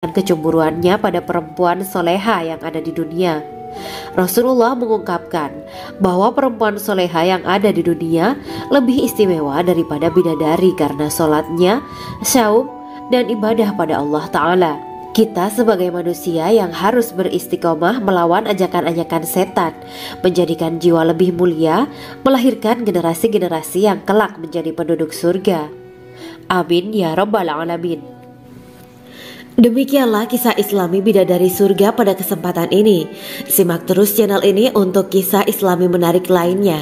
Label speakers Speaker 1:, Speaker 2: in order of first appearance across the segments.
Speaker 1: kecemburuannya pada perempuan soleha yang ada di dunia. Rasulullah mengungkapkan bahwa perempuan soleha yang ada di dunia lebih istimewa daripada bidadari karena sholatnya, saum, dan ibadah pada Allah Ta'ala. Kita sebagai manusia yang harus beristiqomah melawan ajakan-ajakan setan, menjadikan jiwa lebih mulia, melahirkan generasi-generasi yang kelak menjadi penduduk surga. Amin ya rabbal alamin. Demikianlah kisah Islami bidadari surga pada kesempatan ini. Simak terus channel ini untuk kisah Islami menarik lainnya.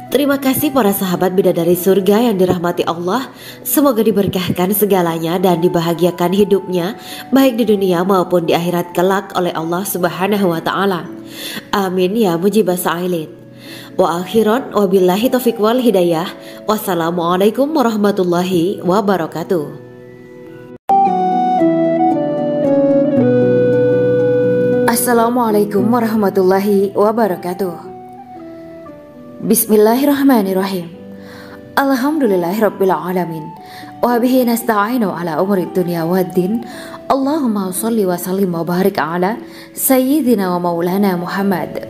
Speaker 1: Terima kasih para sahabat bidadari surga yang dirahmati Allah. Semoga diberkahkan segalanya dan dibahagiakan hidupnya, baik di dunia maupun di akhirat kelak oleh Allah Subhanahu wa Ta'ala. Amin ya mujibah sa'ilin. Wa akhiran wabillahi taufiq wal hidayah. Wassalamualaikum warahmatullahi wabarakatuh. Assalamualaikum warahmatullahi wabarakatuh. Bismillahirrahmanirrahim. Alhamdulillahirabbil alamin. Wa bihi nasta'inu ala umuri dunya waddin. Allahumma shalli wa sallim wa barik ala sayyidina wa maulana Muhammad.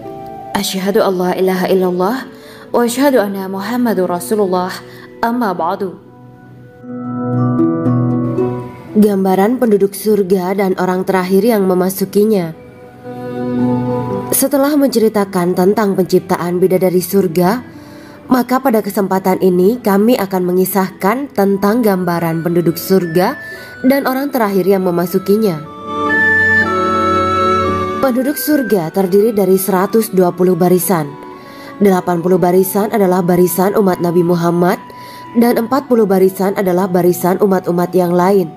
Speaker 1: Asyhadu an la ilaha illallah wa asyhadu anna Muhammadur Rasulullah. Amma ba'du. Gambaran penduduk surga dan orang terakhir yang memasukinya. Setelah menceritakan tentang penciptaan bidadari surga, maka pada kesempatan ini kami akan mengisahkan tentang gambaran penduduk surga dan orang terakhir yang memasukinya. Penduduk surga terdiri dari 120 barisan. 80 barisan adalah barisan umat Nabi Muhammad dan 40 barisan adalah barisan umat-umat yang lain.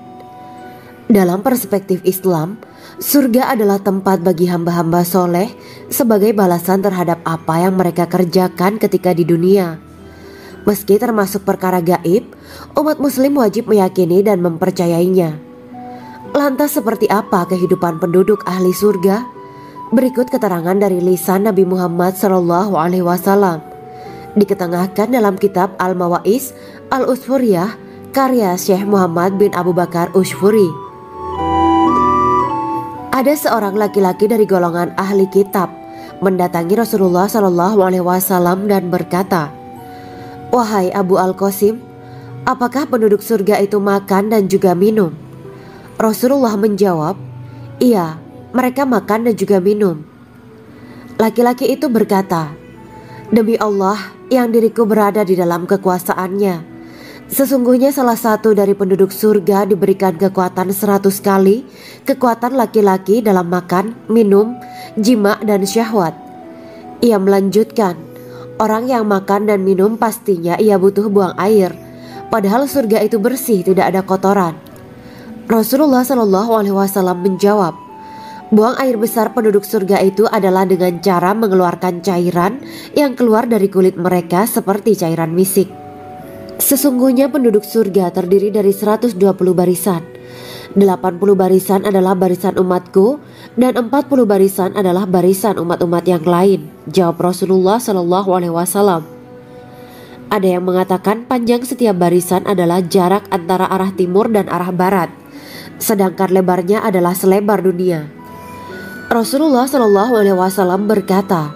Speaker 1: Dalam perspektif Islam, surga adalah tempat bagi hamba-hamba soleh sebagai balasan terhadap apa yang mereka kerjakan ketika di dunia. Meski termasuk perkara gaib, umat muslim wajib meyakini dan mempercayainya. Lantas seperti apa kehidupan penduduk ahli surga? Berikut keterangan dari lisan Nabi Muhammad SAW. Diketengahkan dalam kitab Al-Mawa'is Al-Usfuriyah karya Syekh Muhammad bin Abu Bakar Ushfuri. Ada seorang laki-laki dari golongan ahli kitab mendatangi Rasulullah SAW dan berkata, "Wahai Abu Al-Qasim, apakah penduduk surga itu makan dan juga minum?" Rasulullah menjawab, "Iya, mereka makan dan juga minum." Laki-laki itu berkata, "Demi Allah yang diriku berada di dalam kekuasaannya, sesungguhnya salah satu dari penduduk surga diberikan kekuatan 100 kali kekuatan laki-laki dalam makan, minum, jima, dan syahwat." Ia melanjutkan, "Orang yang makan dan minum pastinya ia butuh buang air, padahal surga itu bersih, tidak ada kotoran." Rasulullah SAW menjawab, "Buang air besar penduduk surga itu adalah dengan cara mengeluarkan cairan yang keluar dari kulit mereka seperti cairan misik." Sesungguhnya penduduk surga terdiri dari 120 barisan. 80 barisan adalah barisan umatku dan 40 barisan adalah barisan umat-umat yang lain, jawab Rasulullah SAW. Ada yang mengatakan panjang setiap barisan adalah jarak antara arah timur dan arah barat, sedangkan lebarnya adalah selebar dunia. Rasulullah SAW berkata,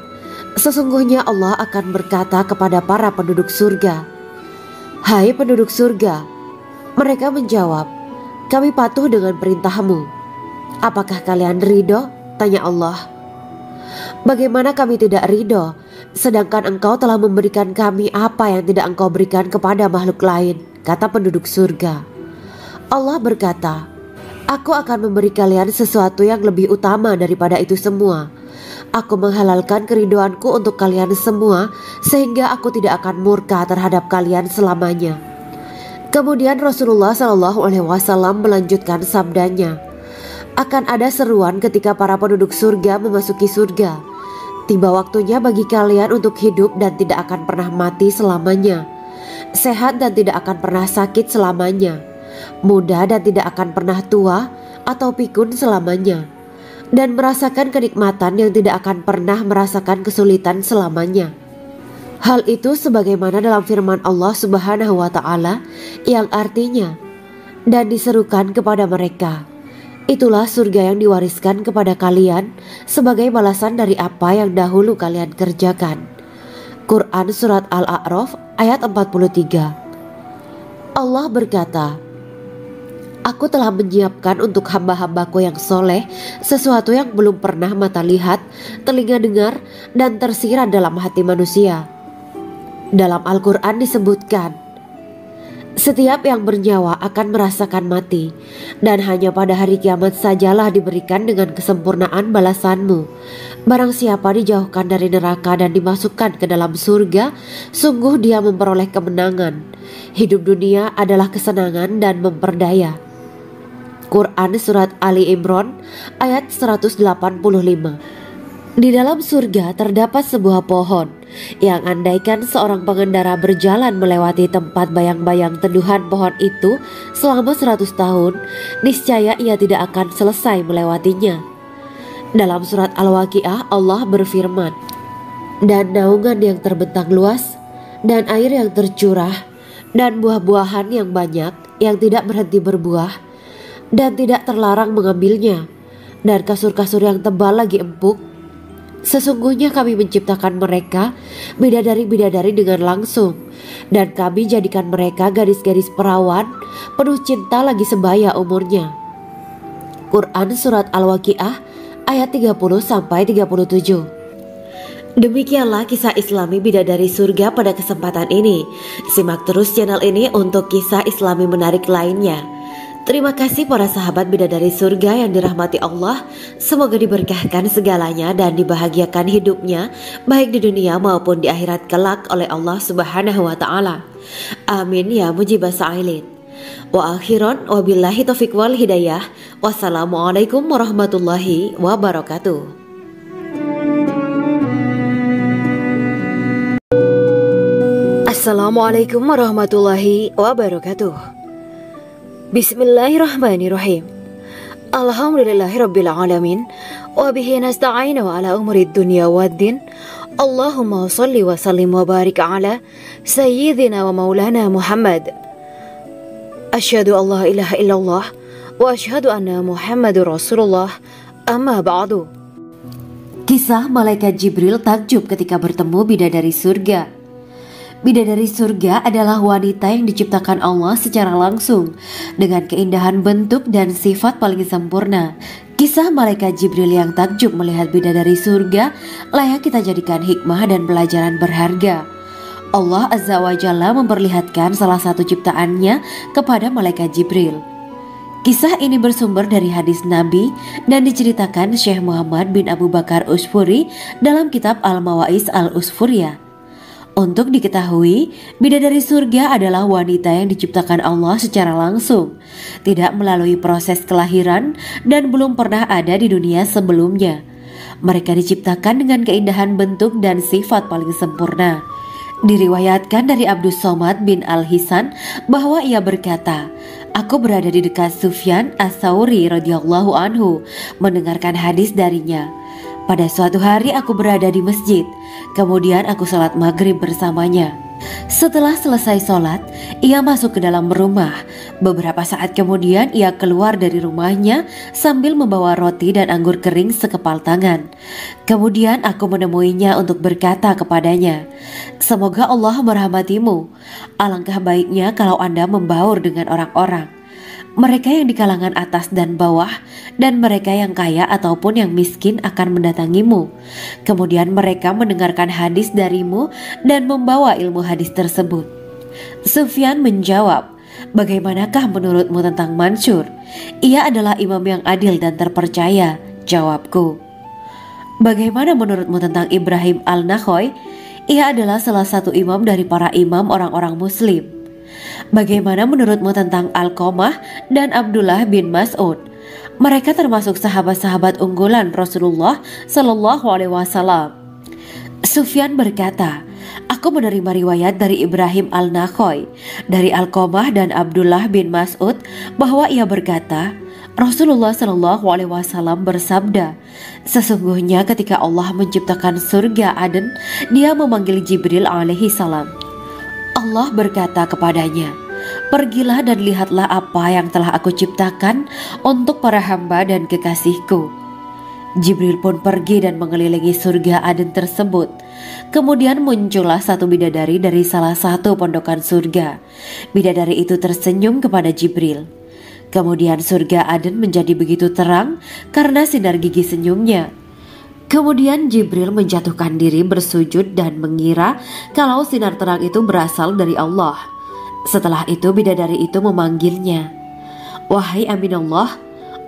Speaker 1: "Sesungguhnya Allah akan berkata kepada para penduduk surga, 'Hai penduduk surga,' mereka menjawab, 'Kami patuh dengan perintahmu.' 'Apakah kalian ridho?' tanya Allah. 'Bagaimana kami tidak ridho, sedangkan engkau telah memberikan kami apa yang tidak engkau berikan kepada makhluk lain,' kata penduduk surga. Allah berkata, 'Aku akan memberi kalian sesuatu yang lebih utama daripada itu semua. Aku menghalalkan keridoanku untuk kalian semua sehingga aku tidak akan murka terhadap kalian selamanya.'" Kemudian Rasulullah SAW melanjutkan sabdanya, "Akan ada seruan ketika para penduduk surga memasuki surga. Tiba waktunya bagi kalian untuk hidup dan tidak akan pernah mati selamanya, sehat dan tidak akan pernah sakit selamanya, muda dan tidak akan pernah tua atau pikun selamanya, dan merasakan kenikmatan yang tidak akan pernah merasakan kesulitan selamanya." Hal itu sebagaimana dalam firman Allah Subhanahu wa Ta'ala yang artinya, "Dan diserukan kepada mereka, Itulah surga yang diwariskan kepada kalian sebagai balasan dari apa yang dahulu kalian kerjakan. Quran Surat Al-A'raf ayat 43. Allah berkata, Aku telah menyiapkan untuk hamba-hambaku yang soleh sesuatu yang belum pernah mata lihat, telinga dengar, dan tersirat dalam hati manusia. Dalam Al-Quran disebutkan, setiap yang bernyawa akan merasakan mati, dan hanya pada hari kiamat sajalah diberikan dengan kesempurnaan balasanmu. Barang siapa dijauhkan dari neraka dan dimasukkan ke dalam surga, sungguh dia memperoleh kemenangan. Hidup dunia adalah kesenangan dan memperdaya. Quran Surat Ali Imran ayat 185. Di dalam surga terdapat sebuah pohon yang andaikan seorang pengendara berjalan melewati tempat bayang-bayang teduhan pohon itu selama 100 tahun, niscaya ia tidak akan selesai melewatinya. Dalam surat Al-Waqiah Allah berfirman, dan naungan yang terbentang luas, dan air yang tercurah, dan buah-buahan yang banyak yang tidak berhenti berbuah, dan tidak terlarang mengambilnya, dan kasur-kasur yang tebal lagi empuk. Sesungguhnya kami menciptakan mereka bidadari-bidadari dengan langsung, dan kami jadikan mereka gadis-gadis perawan penuh cinta lagi sebaya umurnya. Quran Surat Al-Waqiah ayat 30-37. Demikianlah kisah Islami bidadari surga pada kesempatan ini. Simak terus channel ini untuk kisah Islami menarik lainnya. Terima kasih para sahabat bidadari surga yang dirahmati Allah. Semoga diberkahkan segalanya dan dibahagiakan hidupnya baik di dunia maupun di akhirat kelak oleh Allah Subhanahu wa taala. Amin ya mujibah sa'ilin. Wa akhiran wabillahi taufiq wal hidayah. Wassalamualaikum warahmatullahi wabarakatuh. Assalamualaikum warahmatullahi wabarakatuh. Bismillahirrahmanirrahim. Alhamdulillahirabbil alamin wa bihi nasta'inu ala umuri dunya waddin. Allahumma shalli wa sallim wa barik ala sayyidina wa maulana Muhammad. Asyhadu an la ilaha illallah wa asyhadu anna Muhammadur Rasulullah. Amma ba'du. Kisah malaikat Jibril takjub ketika bertemu bidadari surga. Bidadari surga adalah wanita yang diciptakan Allah secara langsung dengan keindahan bentuk dan sifat paling sempurna. Kisah malaikat Jibril yang takjub melihat bidadari surga layak kita jadikan hikmah dan pelajaran berharga. Allah Azza wa Jalla memperlihatkan salah satu ciptaannya kepada malaikat Jibril. Kisah ini bersumber dari hadis Nabi dan diceritakan Syekh Muhammad bin Abu Bakar Usfuri dalam kitab Al-Mawaiz Al-Usfuriyah. Untuk diketahui, bidadari surga adalah wanita yang diciptakan Allah secara langsung, tidak melalui proses kelahiran dan belum pernah ada di dunia sebelumnya. Mereka diciptakan dengan keindahan bentuk dan sifat paling sempurna. Diriwayatkan dari Abdus Somad bin Al-Hisan bahwa ia berkata, Aku berada di dekat Sufyan As-Sauri radhiyallahu anhu mendengarkan hadis darinya. Pada suatu hari aku berada di masjid, kemudian aku sholat maghrib bersamanya. Setelah selesai sholat, ia masuk ke dalam rumah. Beberapa saat kemudian ia keluar dari rumahnya sambil membawa roti dan anggur kering sekepal tangan. Kemudian aku menemuinya untuk berkata kepadanya, Semoga Allah merahmatimu. Alangkah baiknya kalau Anda membaur dengan orang-orang. Mereka yang di kalangan atas dan bawah, dan mereka yang kaya ataupun yang miskin akan mendatangimu. Kemudian mereka mendengarkan hadis darimu dan membawa ilmu hadis tersebut. Sufyan menjawab, Bagaimanakah menurutmu tentang Mansur? Ia adalah imam yang adil dan terpercaya. Jawabku. Bagaimana menurutmu tentang Ibrahim Al-Nakhoy? Ia adalah salah satu imam dari para imam orang-orang muslim. Bagaimana menurutmu tentang Alqamah dan Abdullah bin Mas'ud? Mereka termasuk sahabat-sahabat unggulan Rasulullah Sallallahu Alaihi Wasallam. Sufyan berkata, Aku menerima riwayat dari Ibrahim Al-Nakhoy, dari Alqamah dan Abdullah bin Mas'ud bahwa ia berkata, Rasulullah Sallallahu Alaihi Wasallam bersabda, Sesungguhnya ketika Allah menciptakan surga Aden, Dia memanggil Jibril alaihi salam. Allah berkata kepadanya, Pergilah dan lihatlah apa yang telah aku ciptakan untuk para hamba dan kekasihku. Jibril pun pergi dan mengelilingi surga Aden tersebut. Kemudian muncullah satu bidadari dari salah satu pondokan surga. Bidadari itu tersenyum kepada Jibril. Kemudian surga Aden menjadi begitu terang karena sinar gigi senyumnya. Kemudian Jibril menjatuhkan diri bersujud dan mengira kalau sinar terang itu berasal dari Allah. Setelah itu bidadari itu memanggilnya, "Wahai Aminullah,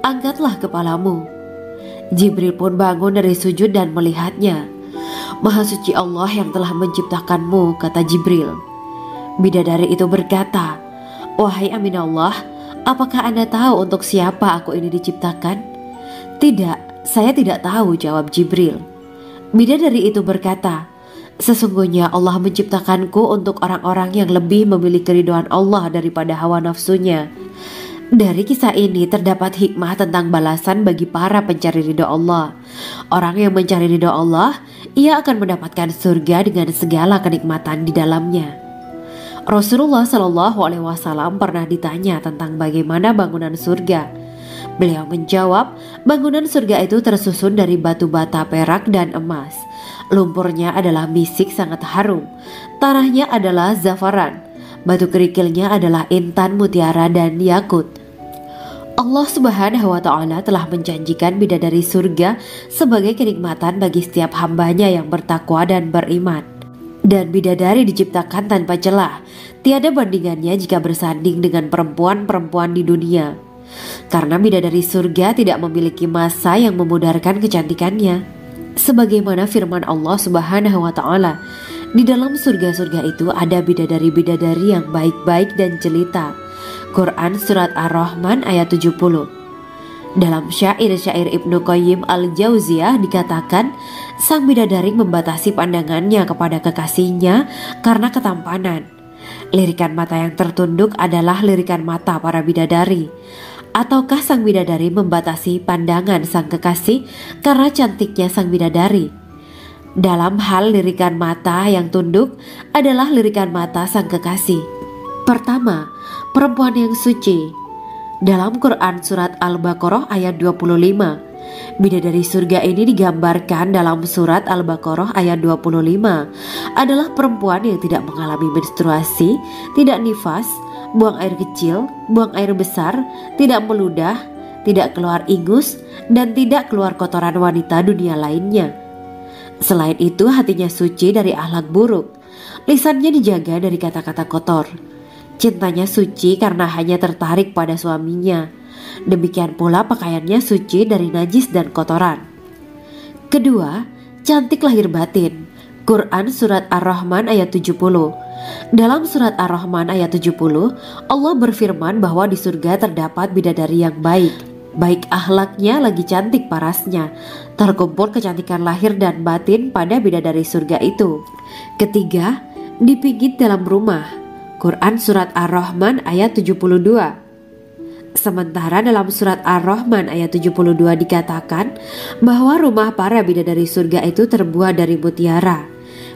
Speaker 1: angkatlah kepalamu." Jibril pun bangun dari sujud dan melihatnya. "Maha suci Allah yang telah menciptakanmu," kata Jibril. Bidadari itu berkata, "Wahai Aminullah, apakah Anda tahu untuk siapa aku ini diciptakan?" "Tidak, saya tidak tahu," jawab Jibril. Bidadari itu berkata, "Sesungguhnya Allah menciptakanku untuk orang-orang yang lebih memilih keridhaan Allah daripada hawa nafsunya." Dari kisah ini terdapat hikmah tentang balasan bagi para pencari ridho Allah. Orang yang mencari ridho Allah, ia akan mendapatkan surga dengan segala kenikmatan di dalamnya. Rasulullah Shallallahu Alaihi Wasallam pernah ditanya tentang bagaimana bangunan surga. Beliau menjawab, bangunan surga itu tersusun dari batu bata, perak, dan emas. Lumpurnya adalah misik sangat harum, tanahnya adalah zafaran, batu kerikilnya adalah intan, mutiara, dan yakut. Allah Subhanahu wa Ta'ala telah menjanjikan bidadari surga sebagai kenikmatan bagi setiap hambanya yang bertakwa dan beriman. Dan bidadari diciptakan tanpa celah, tiada bandingannya jika bersanding dengan perempuan-perempuan di dunia. Karena bidadari surga tidak memiliki masa yang memudarkan kecantikannya. Sebagaimana firman Allah Subhanahu wa Ta'ala, di dalam surga-surga itu ada bidadari-bidadari yang baik-baik dan jelita. Quran Surat Ar-Rahman ayat 70. Dalam syair-syair Ibnu Qayyim Al-Jauziyah dikatakan, sang bidadari membatasi pandangannya kepada kekasihnya karena ketampanan. Lirikan mata yang tertunduk adalah lirikan mata para bidadari. Ataukah sang bidadari membatasi pandangan sang kekasih karena cantiknya sang bidadari? Dalam hal lirikan mata yang tunduk adalah lirikan mata sang kekasih. Pertama, perempuan yang suci. Dalam Quran Surat Al-Baqarah ayat 25, bidadari surga ini digambarkan dalam Surat Al-Baqarah ayat 25 adalah perempuan yang tidak mengalami menstruasi, tidak nifas, buang air kecil, buang air besar, tidak meludah, tidak keluar ingus, dan tidak keluar kotoran wanita dunia lainnya. Selain itu, hatinya suci dari akhlak buruk, lisannya dijaga dari kata-kata kotor. Cintanya suci karena hanya tertarik pada suaminya. Demikian pula pakaiannya suci dari najis dan kotoran. Kedua, cantik lahir batin. Quran Surat Ar-Rahman ayat 70. Dalam Surat Ar-Rahman ayat 70, Allah berfirman bahwa di surga terdapat bidadari yang baik. Baik akhlaknya lagi cantik parasnya. Terkumpul kecantikan lahir dan batin pada bidadari surga itu. Ketiga, dipijit dalam rumah. Quran Surat Ar-Rahman ayat 72. Sementara dalam Surat Ar-Rahman ayat 72 dikatakan bahwa rumah para bidadari surga itu terbuat dari mutiara.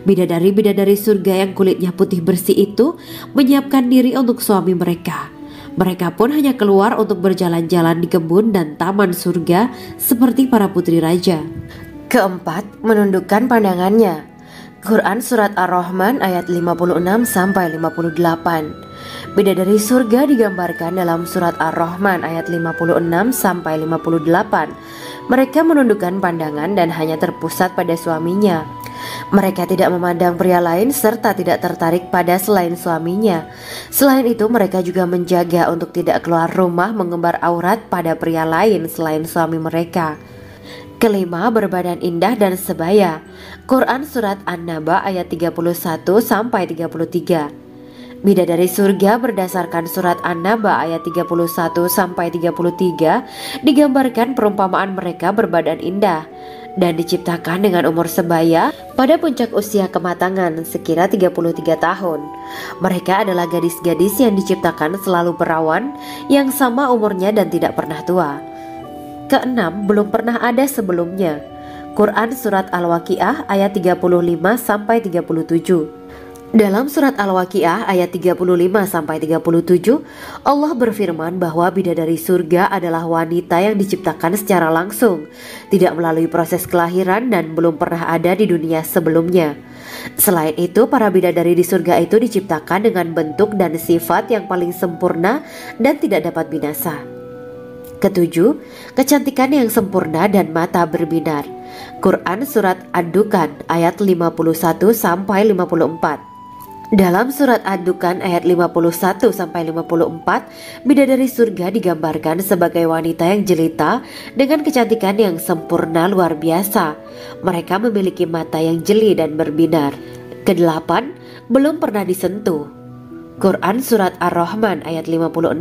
Speaker 1: Bidadari-bidadari surga yang kulitnya putih bersih itu menyiapkan diri untuk suami mereka. Mereka pun hanya keluar untuk berjalan-jalan di kebun dan taman surga seperti para putri raja. Keempat, menundukkan pandangannya. Quran Surat Ar-Rahman ayat 56-58. Bidadari surga digambarkan dalam Surat Ar-Rahman ayat 56-58. Mereka menundukkan pandangan dan hanya terpusat pada suaminya. Mereka tidak memandang pria lain serta tidak tertarik pada selain suaminya. Selain itu, mereka juga menjaga untuk tidak keluar rumah mengembar aurat pada pria lain selain suami mereka. Kelima, berbadan indah dan sebaya. Quran Surat An-Naba ayat 31-33. Bidadari surga berdasarkan Surat An-Naba ayat 31-33 digambarkan perumpamaan mereka berbadan indah dan diciptakan dengan umur sebaya pada puncak usia kematangan sekira 33 tahun. Mereka adalah gadis-gadis yang diciptakan selalu perawan yang sama umurnya dan tidak pernah tua. Keenam, belum pernah ada sebelumnya. Quran Surat Al-Waqiah ayat 35-37. Dalam surat Al-Waqiah ayat 35-37, Allah berfirman bahwa bidadari surga adalah wanita yang diciptakan secara langsung, tidak melalui proses kelahiran dan belum pernah ada di dunia sebelumnya. Selain itu, para bidadari di surga itu diciptakan dengan bentuk dan sifat yang paling sempurna dan tidak dapat binasa. Ketujuh, kecantikan yang sempurna dan mata berbinar. Quran Surat Ad-Dukhan ayat 51-54. Dalam surat Ad-Dukhan ayat 51-54, bidadari surga digambarkan sebagai wanita yang jelita dengan kecantikan yang sempurna luar biasa. Mereka memiliki mata yang jeli dan berbinar. Kedelapan, belum pernah disentuh. Quran Surat Ar-Rahman ayat 56.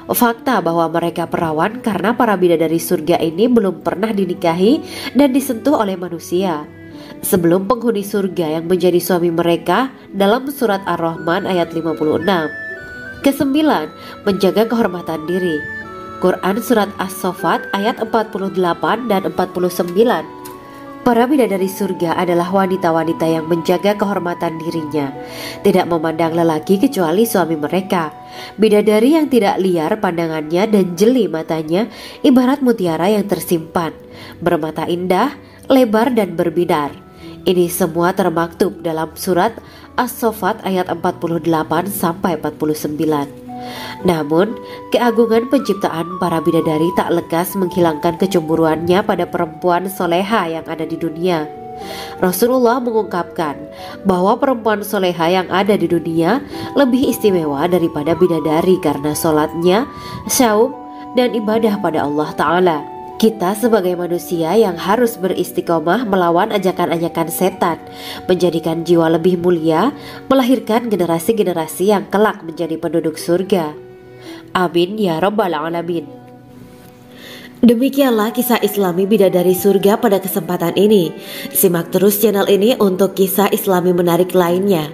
Speaker 1: Fakta bahwa mereka perawan karena para bidadari surga ini belum pernah dinikahi dan disentuh oleh manusia sebelum penghuni surga yang menjadi suami mereka dalam surat Ar-Rahman ayat 56. Kesembilan, menjaga kehormatan diri. Quran Surat As-Saffat ayat 48 dan 49. Para bidadari surga adalah wanita-wanita yang menjaga kehormatan dirinya, tidak memandang lelaki kecuali suami mereka. Bidadari yang tidak liar pandangannya dan jeli matanya ibarat mutiara yang tersimpan, bermata indah, lebar dan berbinar. Ini semua termaktub dalam surat As-Saffat ayat 48-49. Namun, keagungan penciptaan para bidadari tak lekas menghilangkan kecemburuannya pada perempuan soleha yang ada di dunia. Rasulullah mengungkapkan bahwa perempuan soleha yang ada di dunia lebih istimewa daripada bidadari karena sholatnya, syaum, dan ibadah pada Allah Ta'ala. Kita sebagai manusia yang harus beristiqomah melawan ajakan-ajakan setan, menjadikan jiwa lebih mulia, melahirkan generasi-generasi yang kelak menjadi penduduk surga. Amin ya rabbal alamin. Demikianlah kisah Islami bidadari surga pada kesempatan ini. Simak terus channel ini untuk kisah Islami menarik lainnya.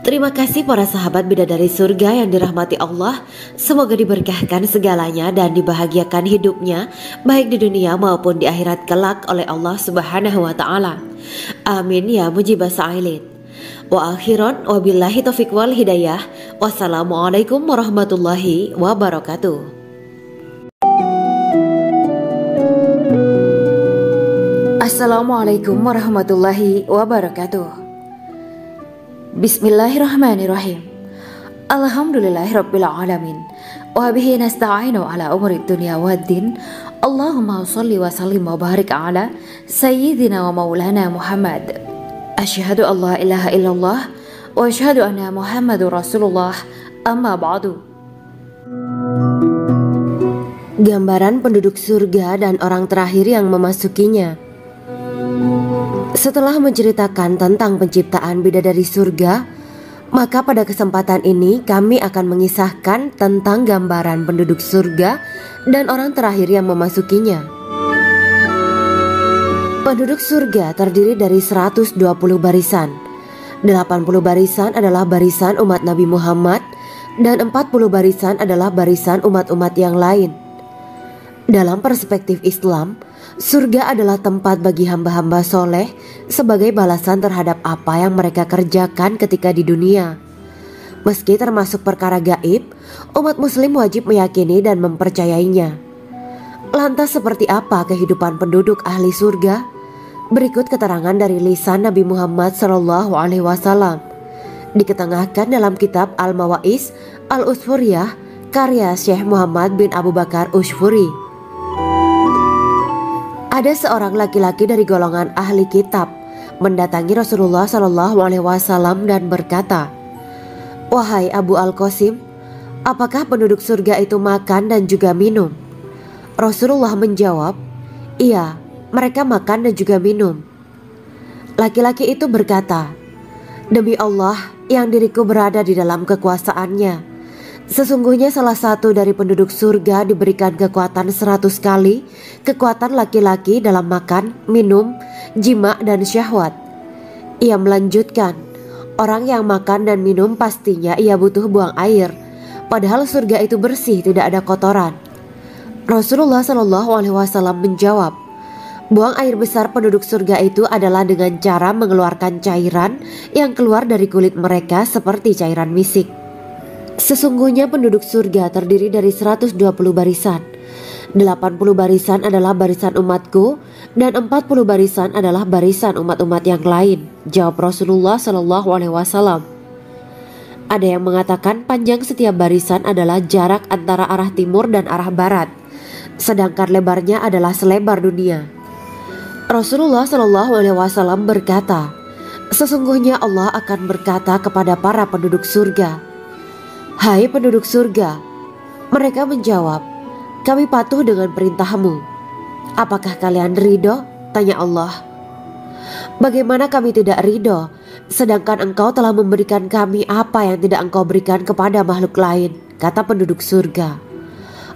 Speaker 1: Terima kasih para sahabat bidadari surga yang dirahmati Allah. Semoga diberkahkan segalanya dan dibahagiakan hidupnya baik di dunia maupun di akhirat kelak oleh Allah Subhanahu wa Ta'ala. Amin ya mujibah sa'ilin. Wa akhiran wabillahi taufiq wal hidayah. Wassalamualaikum warahmatullahi wabarakatuh. Assalamualaikum warahmatullahi wabarakatuh. Bismillahirrahmanirrahim. Alhamdulillahirabbil alamin. Wa bihi nasta'inu ala umuri dunya waddin. Allahumma shalli wa sallim wa barik ala sayyidina wa maulana Muhammad. Asyhadu an la ilaha illallah wa asyhadu anna Muhammadur Rasulullah. Amma ba'du. Gambaran penduduk surga dan orang terakhir yang memasukinya. Setelah menceritakan tentang penciptaan bidadari surga, maka pada kesempatan ini kami akan mengisahkan tentang gambaran penduduk surga dan orang terakhir yang memasukinya. Penduduk surga terdiri dari 120 barisan. 80 barisan adalah barisan umat Nabi Muhammad dan 40 barisan adalah barisan umat-umat yang lain. Dalam perspektif Islam, surga adalah tempat bagi hamba-hamba soleh sebagai balasan terhadap apa yang mereka kerjakan ketika di dunia. Meski termasuk perkara gaib, umat muslim wajib meyakini dan mempercayainya. Lantas seperti apa kehidupan penduduk ahli surga? Berikut keterangan dari lisan Nabi Muhammad SAW. Diketengahkan dalam kitab Al-Mawa'is Al-Usfuriyah karya Syekh Muhammad bin Abu Bakar Ushfuri. Ada seorang laki-laki dari golongan ahli kitab mendatangi Rasulullah SAW dan berkata, "Wahai Abu Al-Qasim, apakah penduduk surga itu makan dan juga minum?" Rasulullah menjawab, "Iya, mereka makan dan juga minum." Laki-laki itu berkata, "Demi Allah yang diriku berada di dalam kekuasaannya, sesungguhnya salah satu dari penduduk surga diberikan kekuatan 100 kali kekuatan laki-laki dalam makan, minum, jima, dan syahwat." Ia melanjutkan, "Orang yang makan dan minum pastinya ia butuh buang air, padahal surga itu bersih, tidak ada kotoran." Rasulullah SAW menjawab, Buang air besar penduduk surga itu adalah dengan cara mengeluarkan cairan yang keluar dari kulit mereka seperti cairan misik. Sesungguhnya penduduk surga terdiri dari 120 barisan. 80 barisan adalah barisan umatku dan 40 barisan adalah barisan umat-umat yang lain, jawab Rasulullah SAW. Ada yang mengatakan panjang setiap barisan adalah jarak antara arah timur dan arah barat, sedangkan lebarnya adalah selebar dunia. Rasulullah SAW berkata, sesungguhnya Allah akan berkata kepada para penduduk surga, "Hai penduduk surga." Mereka menjawab, "Kami patuh dengan perintahmu." "Apakah kalian ridho?" tanya Allah. "Bagaimana kami tidak ridho, sedangkan engkau telah memberikan kami apa yang tidak engkau berikan kepada makhluk lain," kata penduduk surga.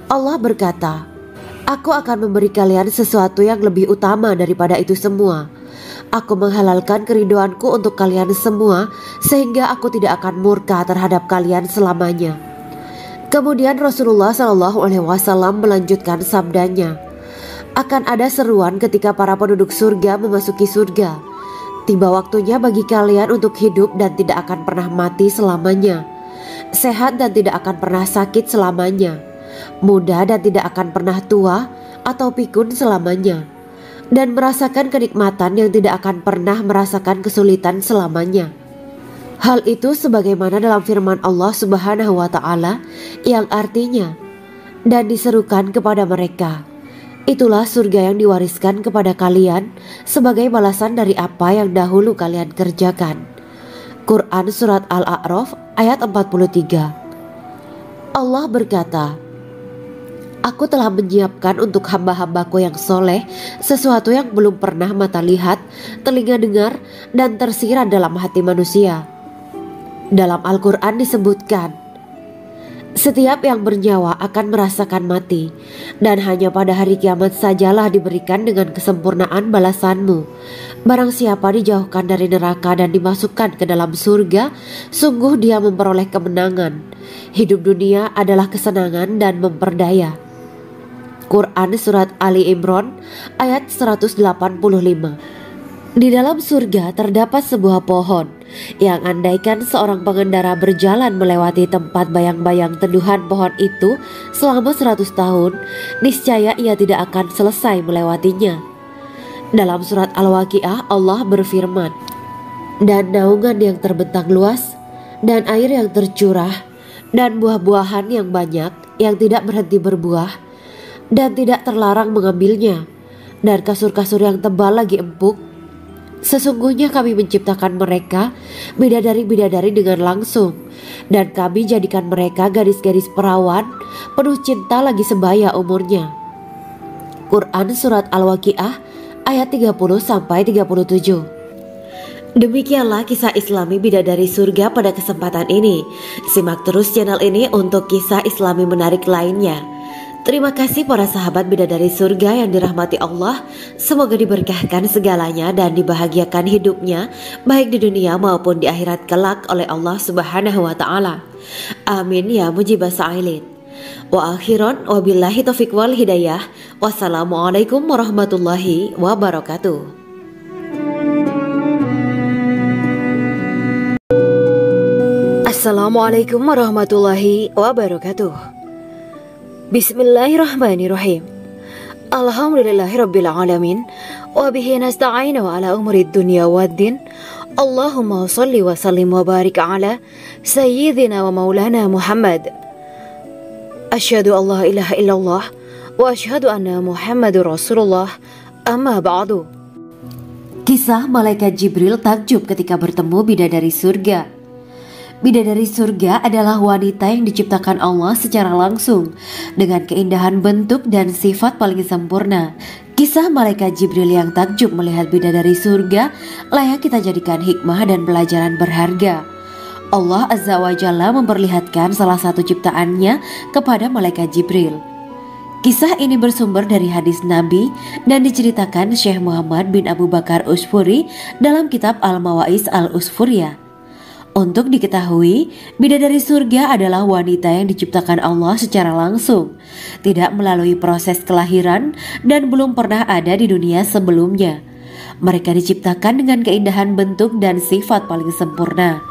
Speaker 1: Allah berkata, "Aku akan memberi kalian sesuatu yang lebih utama daripada itu semua. Aku menghalalkan keridoanku untuk kalian semua sehingga aku tidak akan murka terhadap kalian selamanya." Kemudian Rasulullah SAW melanjutkan sabdanya, "Akan ada seruan ketika para penduduk surga memasuki surga. Tiba waktunya bagi kalian untuk hidup dan tidak akan pernah mati selamanya, sehat dan tidak akan pernah sakit selamanya, muda dan tidak akan pernah tua atau pikun selamanya, dan merasakan kenikmatan yang tidak akan pernah merasakan kesulitan selamanya." Hal itu sebagaimana dalam firman Allah Subhanahu wa Ta'ala yang artinya, "Dan diserukan kepada mereka, itulah surga yang diwariskan kepada kalian sebagai balasan dari apa yang dahulu kalian kerjakan." Quran Surat Al-A'raf ayat 43. Allah berkata, "Aku telah menyiapkan untuk hamba-hambaku yang soleh sesuatu yang belum pernah mata lihat, telinga dengar, dan tersirat dalam hati manusia." Dalam Al-Quran disebutkan, setiap yang bernyawa akan merasakan mati, dan hanya pada hari kiamat sajalah diberikan dengan kesempurnaan balasanmu. Barang siapa dijauhkan dari neraka dan dimasukkan ke dalam surga, sungguh dia memperoleh kemenangan. Hidup dunia adalah kesenangan dan memperdaya. Quran Surat Ali Imran ayat 185. Di dalam surga terdapat sebuah pohon yang andaikan seorang pengendara berjalan melewati tempat bayang-bayang teduhan pohon itu selama 100 tahun, niscaya ia tidak akan selesai melewatinya. Dalam surat Al-Waqiah Allah berfirman, "Dan naungan yang terbentang luas, dan air yang tercurah, dan buah-buahan yang banyak yang tidak berhenti berbuah, dan tidak terlarang mengambilnya, dan kasur-kasur yang tebal lagi empuk. Sesungguhnya kami menciptakan mereka bidadari-bidadari dengan langsung, dan kami jadikan mereka gadis-gadis perawan penuh cinta lagi sebaya umurnya." Quran Surat Al-Waqiah ayat 30-37. Demikianlah kisah Islami bidadari surga pada kesempatan ini. Simak terus channel ini untuk kisah Islami menarik lainnya. Terima kasih para sahabat bidadari surga yang dirahmati Allah. Semoga diberkahkan segalanya dan dibahagiakan hidupnya baik di dunia maupun di akhirat kelak oleh Allah Subhanahu wa Ta'ala. Amin ya mujibah sa'ilin. Wa akhiran wabillahi taufiq wal hidayah. Wassalamualaikum warahmatullahi wabarakatuh. Assalamualaikum warahmatullahi wabarakatuh. Bismillahirrahmanirrahim. Alhamdulillahirabbil alamin wa bihi nasta'inu ala umuri dunya waddin. Allahumma shalli wa sallim wa barik ala sayyidina wa maulana Muhammad. Asyhadu an la ilaha illallah wa asyhadu anna Muhammadur Rasulullah. Amma ba'du. Kisah malaikat Jibril takjub ketika bertemu bidadari surga. Bidadari surga adalah wanita yang diciptakan Allah secara langsung dengan keindahan bentuk dan sifat paling sempurna. Kisah malaikat Jibril yang takjub melihat bidadari surga layak kita jadikan hikmah dan pelajaran berharga. Allah Azza wa Jalla memperlihatkan salah satu ciptaannya kepada malaikat Jibril. Kisah ini bersumber dari hadis Nabi dan diceritakan Syekh Muhammad bin Abu Bakar Usfuri dalam kitab Al-Mawaiz Al-Usfuriyah. Untuk diketahui, bidadari surga adalah wanita yang diciptakan Allah secara langsung, tidak melalui proses kelahiran dan belum pernah ada di dunia sebelumnya. Mereka diciptakan dengan keindahan bentuk dan sifat paling sempurna.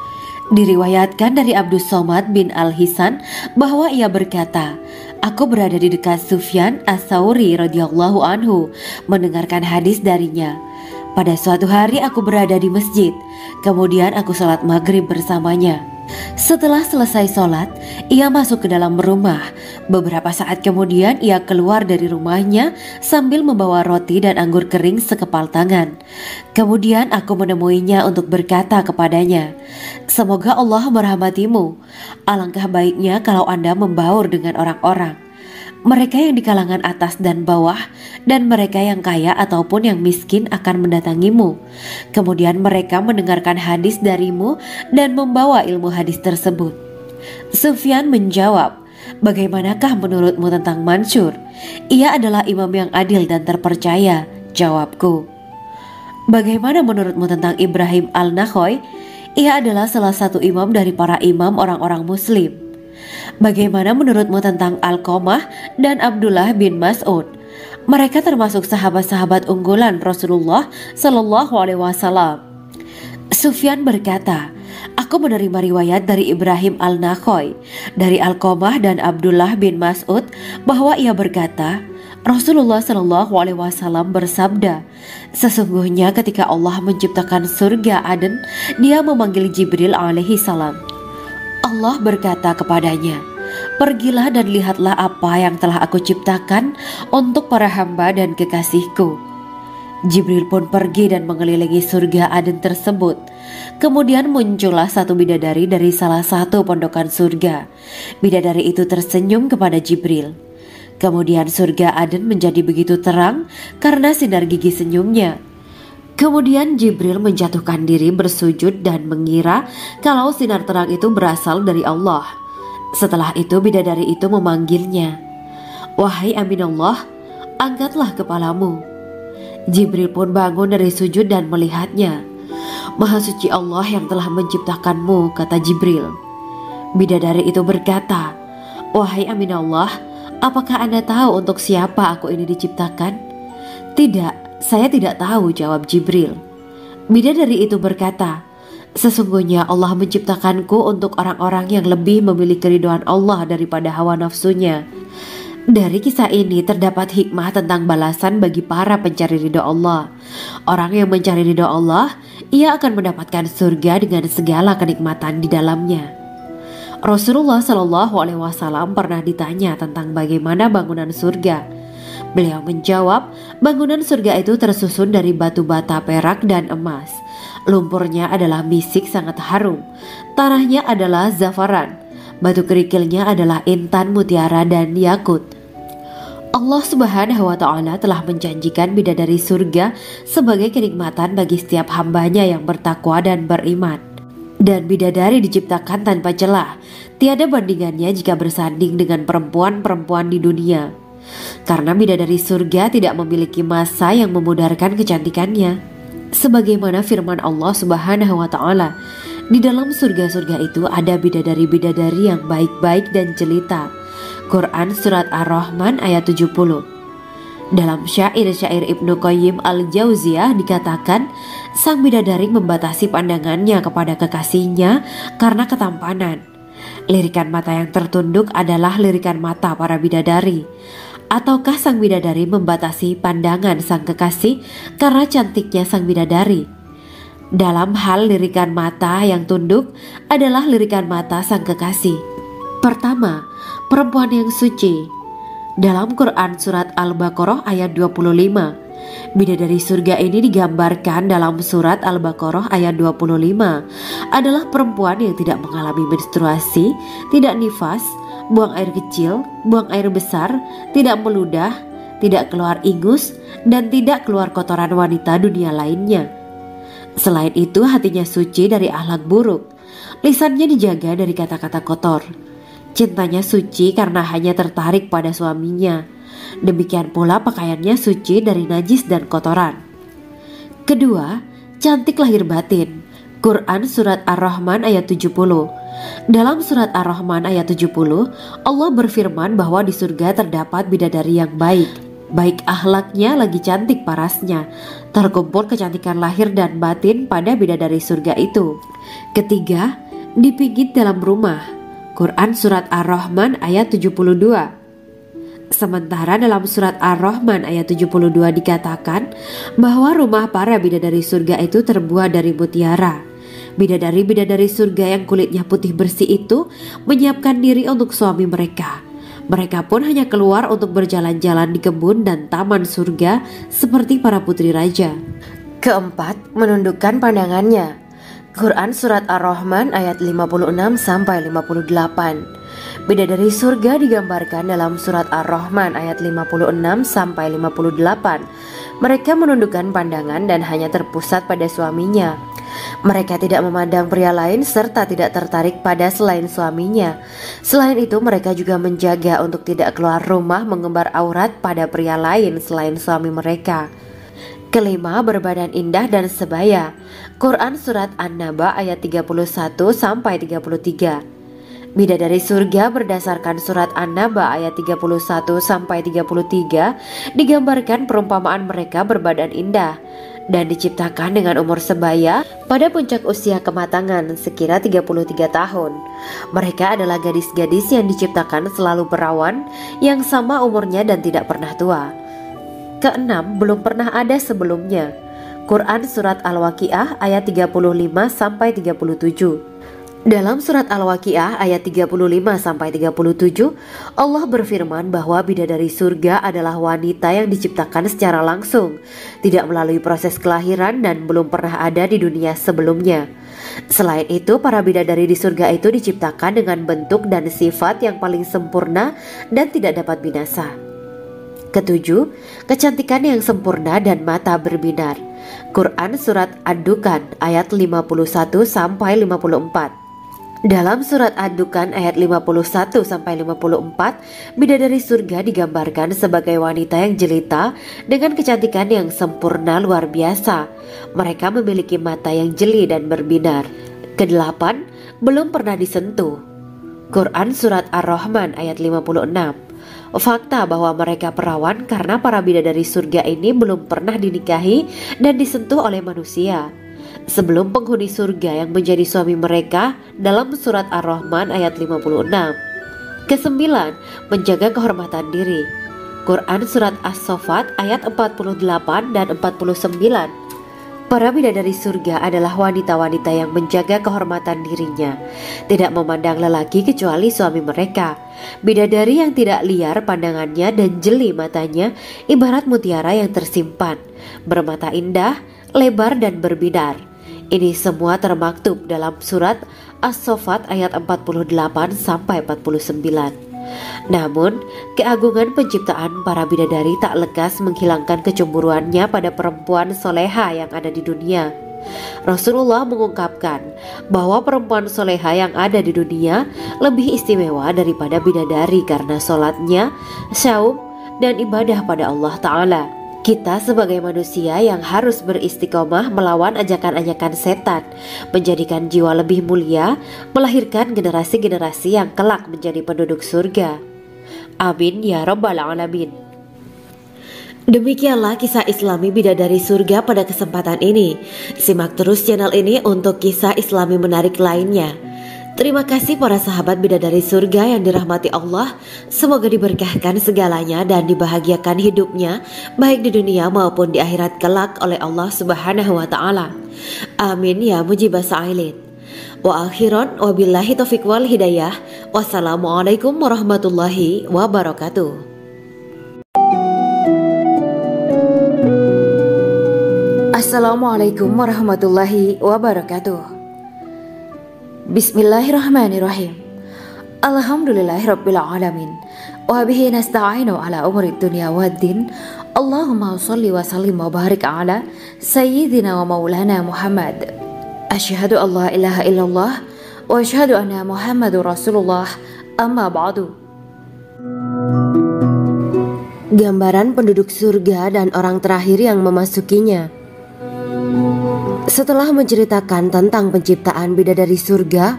Speaker 1: Diriwayatkan dari Abdus Somad bin Al-Hisan bahwa ia berkata, "Aku berada di dekat Sufyan As-Tsauri radhiyallahu anhu mendengarkan hadis darinya. Pada suatu hari aku berada di masjid, kemudian aku sholat maghrib bersamanya. Setelah selesai sholat, ia masuk ke dalam rumah. Beberapa saat kemudian ia keluar dari rumahnya sambil membawa roti dan anggur kering sekepal tangan. Kemudian aku menemuinya untuk berkata kepadanya, 'Semoga Allah merahmatimu. Alangkah baiknya kalau Anda membaur dengan orang-orang, mereka yang di kalangan atas dan bawah, dan mereka yang kaya ataupun yang miskin akan mendatangimu. Kemudian mereka mendengarkan hadis darimu dan membawa ilmu hadis tersebut.' Sufyan menjawab, 'Bagaimanakah menurutmu tentang Mansur? Ia adalah imam yang adil dan terpercaya.' Jawabku. 'Bagaimana menurutmu tentang Ibrahim Al-Nakhoy? Ia adalah salah satu imam dari para imam orang-orang muslim.' 'Bagaimana menurutmu tentang Alqamah dan Abdullah bin Mas'ud? Mereka termasuk sahabat-sahabat unggulan Rasulullah Shallallahu Alaihi Wasallam.' Sufyan berkata, 'Aku menerima riwayat dari Ibrahim Al-Nakhoy, dari Alqamah dan Abdullah bin Mas'ud bahwa ia berkata, Rasulullah Shallallahu Alaihi Wasallam bersabda, sesungguhnya ketika Allah menciptakan surga Aden, Dia memanggil Jibril alaihi salam. Allah berkata kepadanya, pergilah dan lihatlah apa yang telah aku ciptakan untuk para hamba dan kekasihku. Jibril pun pergi dan mengelilingi surga Aden tersebut. Kemudian muncullah satu bidadari dari salah satu pondokan surga. Bidadari itu tersenyum kepada Jibril. Kemudian surga Aden menjadi begitu terang karena sinar gigi senyumnya. Kemudian Jibril menjatuhkan diri bersujud dan mengira kalau sinar terang itu berasal dari Allah. Setelah itu bidadari itu memanggilnya, wahai Aminullah, angkatlah kepalamu. Jibril pun bangun dari sujud dan melihatnya. Maha suci Allah yang telah menciptakanmu, kata Jibril. Bidadari itu berkata, wahai Aminullah, apakah Anda tahu untuk siapa aku ini diciptakan? Tidak, saya tidak tahu, jawab Jibril. Bidadari itu berkata, sesungguhnya Allah menciptakanku untuk orang-orang yang lebih memilih keridhaan Allah daripada hawa nafsunya. Dari kisah ini terdapat hikmah tentang balasan bagi para pencari ridho Allah. Orang yang mencari ridho Allah, ia akan mendapatkan surga dengan segala kenikmatan di dalamnya. Rasulullah Shallallahu Alaihi Wasallam pernah ditanya tentang bagaimana bangunan surga. Beliau menjawab, bangunan surga itu tersusun dari batu bata, perak, dan emas. Lumpurnya adalah misik sangat harum, tanahnya adalah zafaran, batu kerikilnya adalah intan, mutiara, dan yakut. Allah Subhanahu wa Ta'ala telah menjanjikan bidadari surga sebagai kenikmatan bagi setiap hambanya yang bertakwa dan beriman. Dan bidadari diciptakan tanpa celah, tiada bandingannya jika bersanding dengan perempuan-perempuan di dunia. Karena bidadari surga tidak memiliki masa yang memudarkan kecantikannya. Sebagaimana firman Allah Subhanahu wa Ta'ala, di dalam surga-surga itu ada bidadari-bidadari yang baik-baik dan jelita. Quran Surat Ar-Rahman ayat 70. Dalam syair-syair Ibnu Qayyim Al-Jauziyah dikatakan, sang bidadari membatasi pandangannya kepada kekasihnya karena ketampanan. Lirikan mata yang tertunduk adalah lirikan mata para bidadari. Ataukah sang bidadari membatasi pandangan sang kekasih karena cantiknya sang bidadari? Dalam hal lirikan mata yang tunduk adalah lirikan mata sang kekasih. Pertama, perempuan yang suci. Dalam Quran Surat Al-Baqarah ayat 25, bidadari surga ini digambarkan dalam Surat Al-Baqarah ayat 25 adalah perempuan yang tidak mengalami menstruasi, tidak nifas, buang air kecil, buang air besar, tidak meludah, tidak keluar ingus, dan tidak keluar kotoran wanita dunia lainnya. Selain itu hatinya suci dari akhlak buruk, lisannya dijaga dari kata-kata kotor. Cintanya suci karena hanya tertarik pada suaminya. Demikian pula pakaiannya suci dari najis dan kotoran. Kedua, cantik lahir batin. Quran Surat Ar-Rahman ayat 70. Dalam Surat Ar-Rahman ayat 70, Allah berfirman bahwa di surga terdapat bidadari yang baik. Baik akhlaknya lagi cantik parasnya. Terkumpul kecantikan lahir dan batin pada bidadari surga itu. Ketiga, dipijit dalam rumah. Quran Surat Ar-Rahman ayat 72. Sementara dalam Surat Ar-Rahman ayat 72 dikatakan bahwa rumah para bidadari surga itu terbuat dari mutiara. Bidadari-bidadari surga yang kulitnya putih bersih itu menyiapkan diri untuk suami mereka. Mereka pun hanya keluar untuk berjalan-jalan di kebun dan taman surga seperti para putri raja. Keempat, menundukkan pandangannya. Quran Surat Ar-Rahman ayat 56-58. Bidadari surga digambarkan dalam Surat Ar-Rahman ayat 56-58. Mereka menundukkan pandangan dan hanya terpusat pada suaminya. Mereka tidak memandang pria lain serta tidak tertarik pada selain suaminya. Selain itu mereka juga menjaga untuk tidak keluar rumah mengembar aurat pada pria lain selain suami mereka. Kelima, berbadan indah dan sebaya. Quran Surat An-Naba ayat 31-33. Bidadari surga berdasarkan Surat An-Naba ayat 31-33 digambarkan perumpamaan mereka berbadan indah dan diciptakan dengan umur sebaya pada puncak usia kematangan sekira 33 tahun. Mereka adalah gadis-gadis yang diciptakan selalu perawan yang sama umurnya dan tidak pernah tua. Keenam, belum pernah ada sebelumnya. Quran Surat Al-Waqiah ayat 35-37. Dalam Surat Al-Waqiah ayat 35-37, Allah berfirman bahwa bidadari surga adalah wanita yang diciptakan secara langsung, tidak melalui proses kelahiran dan belum pernah ada di dunia sebelumnya. Selain itu, para bidadari di surga itu diciptakan dengan bentuk dan sifat yang paling sempurna dan tidak dapat binasa. Ketujuh, kecantikan yang sempurna dan mata berbinar. Quran Surat Ad-Dukan ayat 51-54. Dalam Surat Ad-Dukan ayat 51-54, bidadari surga digambarkan sebagai wanita yang jelita dengan kecantikan yang sempurna luar biasa. Mereka memiliki mata yang jeli dan berbinar. Kedelapan, belum pernah disentuh. Quran Surat Ar-Rahman ayat 56. Fakta bahwa mereka perawan karena para bidadari surga ini belum pernah dinikahi dan disentuh oleh manusia sebelum penghuni surga yang menjadi suami mereka dalam Surat Ar-Rahman ayat 56. Kesembilan, menjaga kehormatan diri. Quran Surat As-Saffat ayat 48 dan 49. Para bidadari surga adalah wanita-wanita yang menjaga kehormatan dirinya, tidak memandang lelaki kecuali suami mereka. Bidadari yang tidak liar pandangannya dan jeli matanya ibarat mutiara yang tersimpan, bermata indah, lebar dan berbinar. Ini semua termaktub dalam Surat As-Saffat ayat 48-49. Namun, keagungan penciptaan para bidadari tak lekas menghilangkan kecemburuannya pada perempuan soleha yang ada di dunia. Rasulullah mengungkapkan bahwa perempuan soleha yang ada di dunia lebih istimewa daripada bidadari karena sholatnya, syaum, dan ibadah pada Allah Ta'ala. Kita sebagai manusia yang harus beristiqomah melawan ajakan-ajakan setan, menjadikan jiwa lebih mulia, melahirkan generasi-generasi yang kelak menjadi penduduk surga. Amin ya rabbal alamin. Demikianlah kisah Islami bidadari surga pada kesempatan ini. Simak terus channel ini untuk kisah Islami menarik lainnya. Terima kasih para sahabat bidadari surga yang dirahmati Allah. Semoga diberkahkan segalanya dan dibahagiakan hidupnya baik di dunia maupun di akhirat kelak oleh Allah Subhanahu wa taala. Amin ya mujibas sa'ilin. Wa akhiran wabillahi taufiq wal hidayah. Wassalamualaikum warahmatullahi wabarakatuh. Assalamualaikum warahmatullahi wabarakatuh. Bismillahirrahmanirrahim. Alhamdulillahirabbil alamin. Wa bihi nasta'inu ala umuri dunya waddin. Allahumma shalli wa sallim wa barik ala sayyidina wa maulana Muhammad. Asyhadu an la ilaha illallah wa asyhadu anna Muhammadur Rasulullah. Amma ba'du. Gambaran penduduk surga dan orang terakhir yang memasukinya. Setelah menceritakan tentang penciptaan bidadari surga,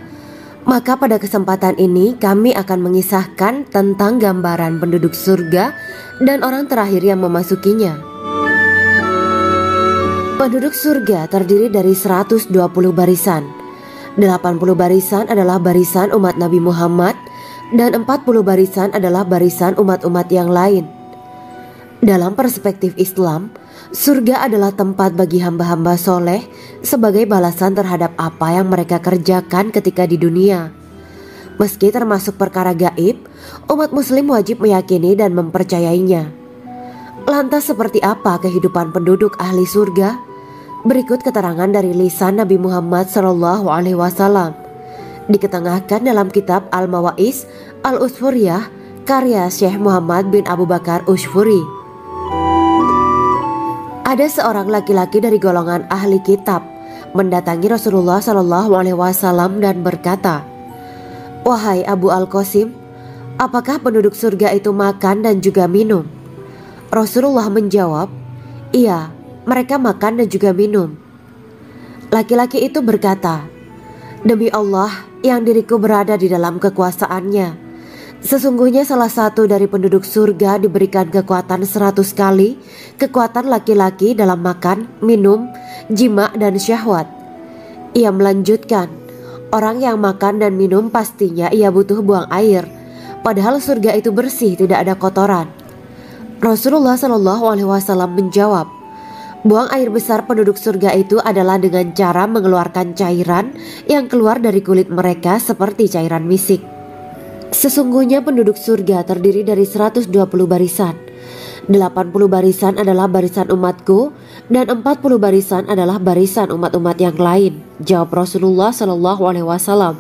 Speaker 1: maka pada kesempatan ini kami akan mengisahkan tentang gambaran penduduk surga dan orang terakhir yang memasukinya. Penduduk surga terdiri dari 120 barisan. 80 barisan adalah barisan umat Nabi Muhammad dan 40 barisan adalah barisan umat-umat yang lain. Dalam perspektif Islam, surga adalah tempat bagi hamba-hamba soleh sebagai balasan terhadap apa yang mereka kerjakan ketika di dunia. Meski termasuk perkara gaib, umat muslim wajib meyakini dan mempercayainya. Lantas seperti apa kehidupan penduduk ahli surga? Berikut keterangan dari lisan Nabi Muhammad SAW, diketengahkan dalam kitab Al-Mawa'is Al-Usfuriyah karya Syekh Muhammad bin Abu Bakar Ushfuri. Ada seorang laki-laki dari golongan ahli kitab mendatangi Rasulullah SAW dan berkata, "Wahai Abu Al-Qasim, apakah penduduk surga itu makan dan juga minum?" Rasulullah menjawab, "Iya, mereka makan dan juga minum." Laki-laki itu berkata, "Demi Allah yang diriku berada di dalam kekuasaannya, sesungguhnya salah satu dari penduduk surga diberikan kekuatan 100 kali kekuatan laki-laki dalam makan, minum, jima, dan syahwat." Ia melanjutkan, "Orang yang makan dan minum pastinya ia butuh buang air, padahal surga itu bersih, tidak ada kotoran." Rasulullah SAW menjawab, "Buang air besar penduduk surga itu adalah dengan cara mengeluarkan cairan yang keluar dari kulit mereka seperti cairan misik." Sesungguhnya penduduk surga terdiri dari 120 barisan. 80 barisan adalah barisan umatku dan 40 barisan adalah barisan umat-umat yang lain, jawab Rasulullah SAW.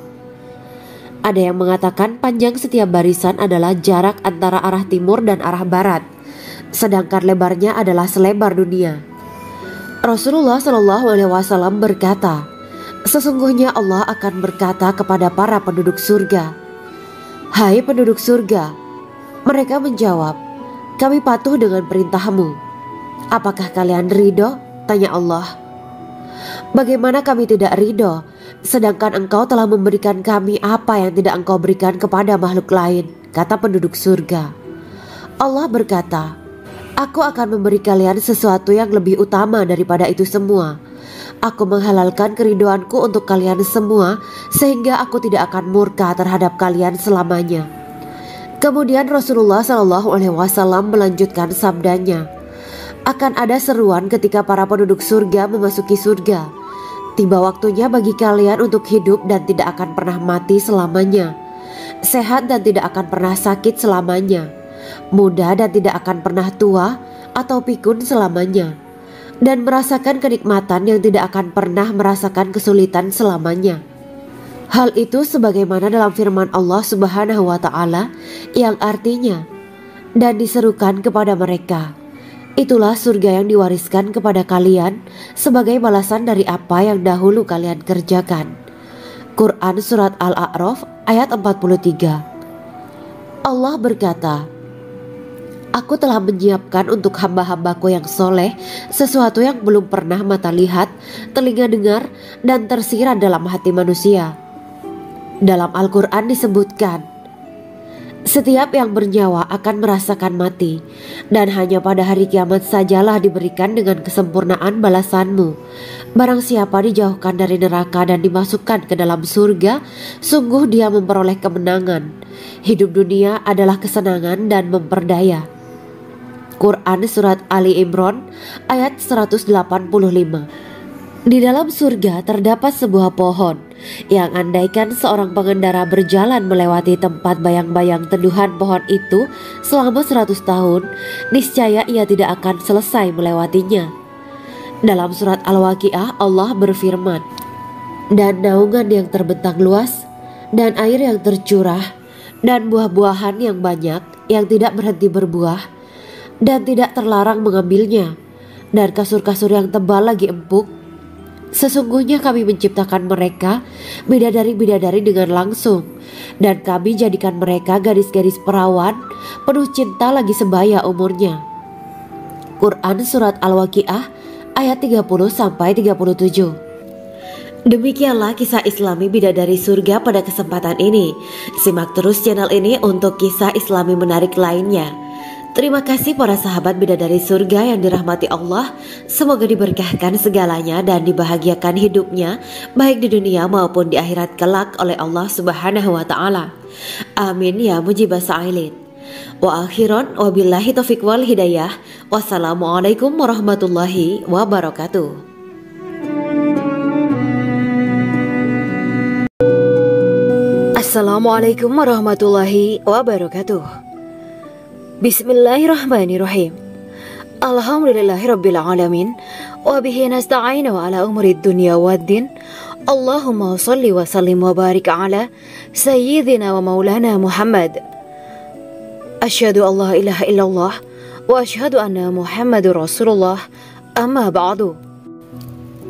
Speaker 1: Ada yang mengatakan panjang setiap barisan adalah jarak antara arah timur dan arah barat, sedangkan lebarnya adalah selebar dunia. Rasulullah SAW berkata, "Sesungguhnya Allah akan berkata kepada para penduduk surga, 'Hai penduduk surga,' mereka menjawab, 'Kami patuh dengan perintahmu.' 'Apakah kalian ridho?' tanya Allah. 'Bagaimana kami tidak ridho, sedangkan engkau telah memberikan kami apa yang tidak engkau berikan kepada makhluk lain,' kata penduduk surga. Allah berkata, 'Aku akan memberi kalian sesuatu yang lebih utama daripada itu semua. Aku menghalalkan keridoanku untuk kalian semua sehingga aku tidak akan murka terhadap kalian selamanya.'" Kemudian Rasulullah SAW melanjutkan sabdanya, "Akan ada seruan ketika para penduduk surga memasuki surga. Tiba waktunya bagi kalian untuk hidup dan tidak akan pernah mati selamanya, sehat dan tidak akan pernah sakit selamanya, muda dan tidak akan pernah tua atau pikun selamanya, dan merasakan kenikmatan yang tidak akan pernah merasakan kesulitan selamanya." Hal itu sebagaimana dalam firman Allah Subhanahu wa Ta'ala yang artinya, "Dan diserukan kepada mereka, itulah surga yang diwariskan kepada kalian sebagai balasan dari apa yang dahulu kalian kerjakan." Quran Surat Al-A'raf ayat 43. Allah berkata, "Aku telah menyiapkan untuk hamba-hambaku yang soleh sesuatu yang belum pernah mata lihat, telinga dengar, dan tersirat dalam hati manusia." Dalam Al-Quran disebutkan, "Setiap yang bernyawa akan merasakan mati, dan hanya pada hari kiamat sajalah diberikan dengan kesempurnaan balasanmu. Barang siapa dijauhkan dari neraka dan dimasukkan ke dalam surga, sungguh dia memperoleh kemenangan. Hidup dunia adalah kesenangan dan memperdaya." Quran Surat Ali Imran ayat 185. Di dalam surga terdapat sebuah pohon yang andaikan seorang pengendara berjalan melewati tempat bayang-bayang teduhan pohon itu selama 100 tahun, niscaya ia tidak akan selesai melewatinya. Dalam surat Al-Waqiah Allah berfirman, "Dan naungan yang terbentang luas, dan air yang tercurah, dan buah-buahan yang banyak yang tidak berhenti berbuah, dan tidak terlarang mengambilnya, dan kasur-kasur yang tebal lagi empuk. Sesungguhnya kami menciptakan mereka bidadari-bidadari dengan langsung, dan kami jadikan mereka gadis-gadis perawan penuh cinta lagi sebaya umurnya." Quran Surat Al-Waqiah ayat 30-37. Demikianlah kisah Islami Bidadari Surga pada kesempatan ini. Simak terus channel ini untuk kisah Islami menarik lainnya. Terima kasih para sahabat Bidadari Surga yang dirahmati Allah. Semoga diberkahkan segalanya dan dibahagiakan hidupnya, baik di dunia maupun di akhirat kelak oleh Allah Subhanahu wa Ta'ala. Amin ya mujibas sa'ilin. Wa akhiran wabillahi taufiq wal hidayah. Wassalamualaikum warahmatullahi wabarakatuh. Assalamualaikum warahmatullahi wabarakatuh. Bismillahirrahmanirrahim. Alhamdulillahirabbil alamin wa bihi nasta'inu ala umuri dunya waddin. Allahumma shalli wa sallim wa barik ala sayyidina wa maulana Muhammad. Asyhadu an la ilaha illallah wa asyhadu anna Muhammadur Rasulullah. Amma ba'du.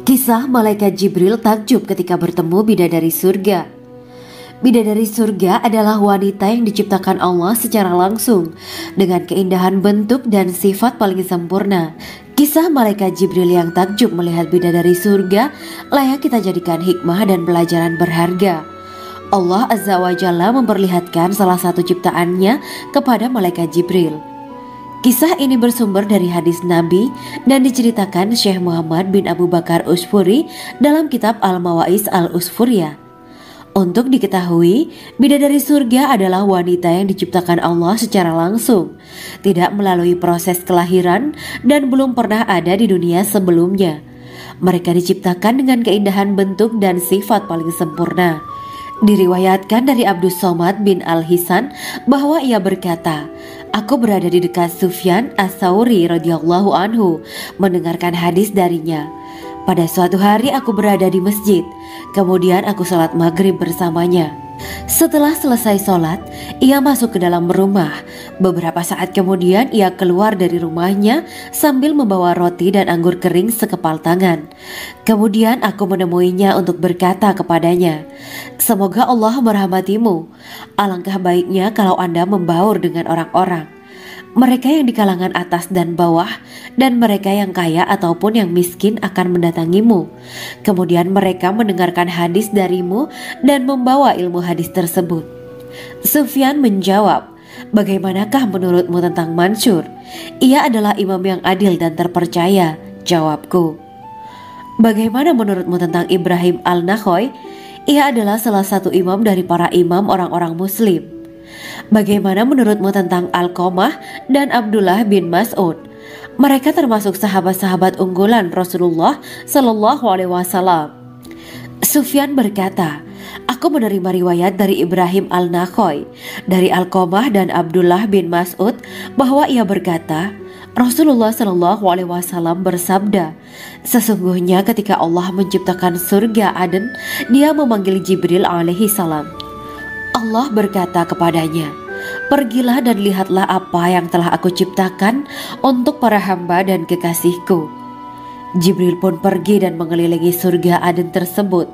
Speaker 1: Kisah malaikat Jibril takjub ketika bertemu bidadari surga. Bidadari surga adalah wanita yang diciptakan Allah secara langsung dengan keindahan bentuk dan sifat paling sempurna. Kisah malaikat Jibril yang takjub melihat bidadari surga layak kita jadikan hikmah dan pelajaran berharga. Allah Azza wa Jalla memperlihatkan salah satu ciptaannya kepada malaikat Jibril. Kisah ini bersumber dari hadis Nabi dan diceritakan Syekh Muhammad bin Abu Bakar Usfuri dalam kitab Al-Mawaiz Al-Usfuriyah. Untuk diketahui, bidadari surga adalah wanita yang diciptakan Allah secara langsung, tidak melalui proses kelahiran dan belum pernah ada di dunia sebelumnya. Mereka diciptakan dengan keindahan bentuk dan sifat paling sempurna. Diriwayatkan dari Abdus Somad bin Al-Hisan bahwa ia berkata, "Aku berada di dekat Sufyan As-Tsauri radhiyallahu anhu mendengarkan hadis darinya. Pada suatu hari aku berada di masjid, kemudian aku sholat maghrib bersamanya. Setelah selesai sholat, ia masuk ke dalam rumah. Beberapa saat kemudian ia keluar dari rumahnya sambil membawa roti dan anggur kering sekepal tangan. Kemudian aku menemuinya untuk berkata kepadanya, 'Semoga Allah merahmatimu. Alangkah baiknya kalau Anda membaur dengan orang-orang. Mereka yang di kalangan atas dan bawah, dan mereka yang kaya ataupun yang miskin akan mendatangimu. Kemudian mereka mendengarkan hadis darimu dan membawa ilmu hadis tersebut.' Sufyan menjawab, 'Bagaimanakah menurutmu tentang Mansur? Ia adalah imam yang adil dan terpercaya.' Jawabku. 'Bagaimana menurutmu tentang Ibrahim Al-Nakhoy? Ia adalah salah satu imam dari para imam orang-orang muslim.' 'Bagaimana menurutmu tentang Alqamah dan Abdullah bin Mas'ud? Mereka termasuk sahabat-sahabat unggulan Rasulullah Sallallahu Alaihi Wasallam.' Sufyan berkata, 'Aku menerima riwayat dari Ibrahim Al-Nakhoy, dari Alqamah dan Abdullah bin Mas'ud bahwa ia berkata, Rasulullah Sallallahu Alaihi Wasallam bersabda, sesungguhnya ketika Allah menciptakan surga Aden, Dia memanggil Jibril alaihi salam. Allah berkata kepadanya, pergilah dan lihatlah apa yang telah aku ciptakan untuk para hamba dan kekasihku. Jibril pun pergi dan mengelilingi surga Aden tersebut.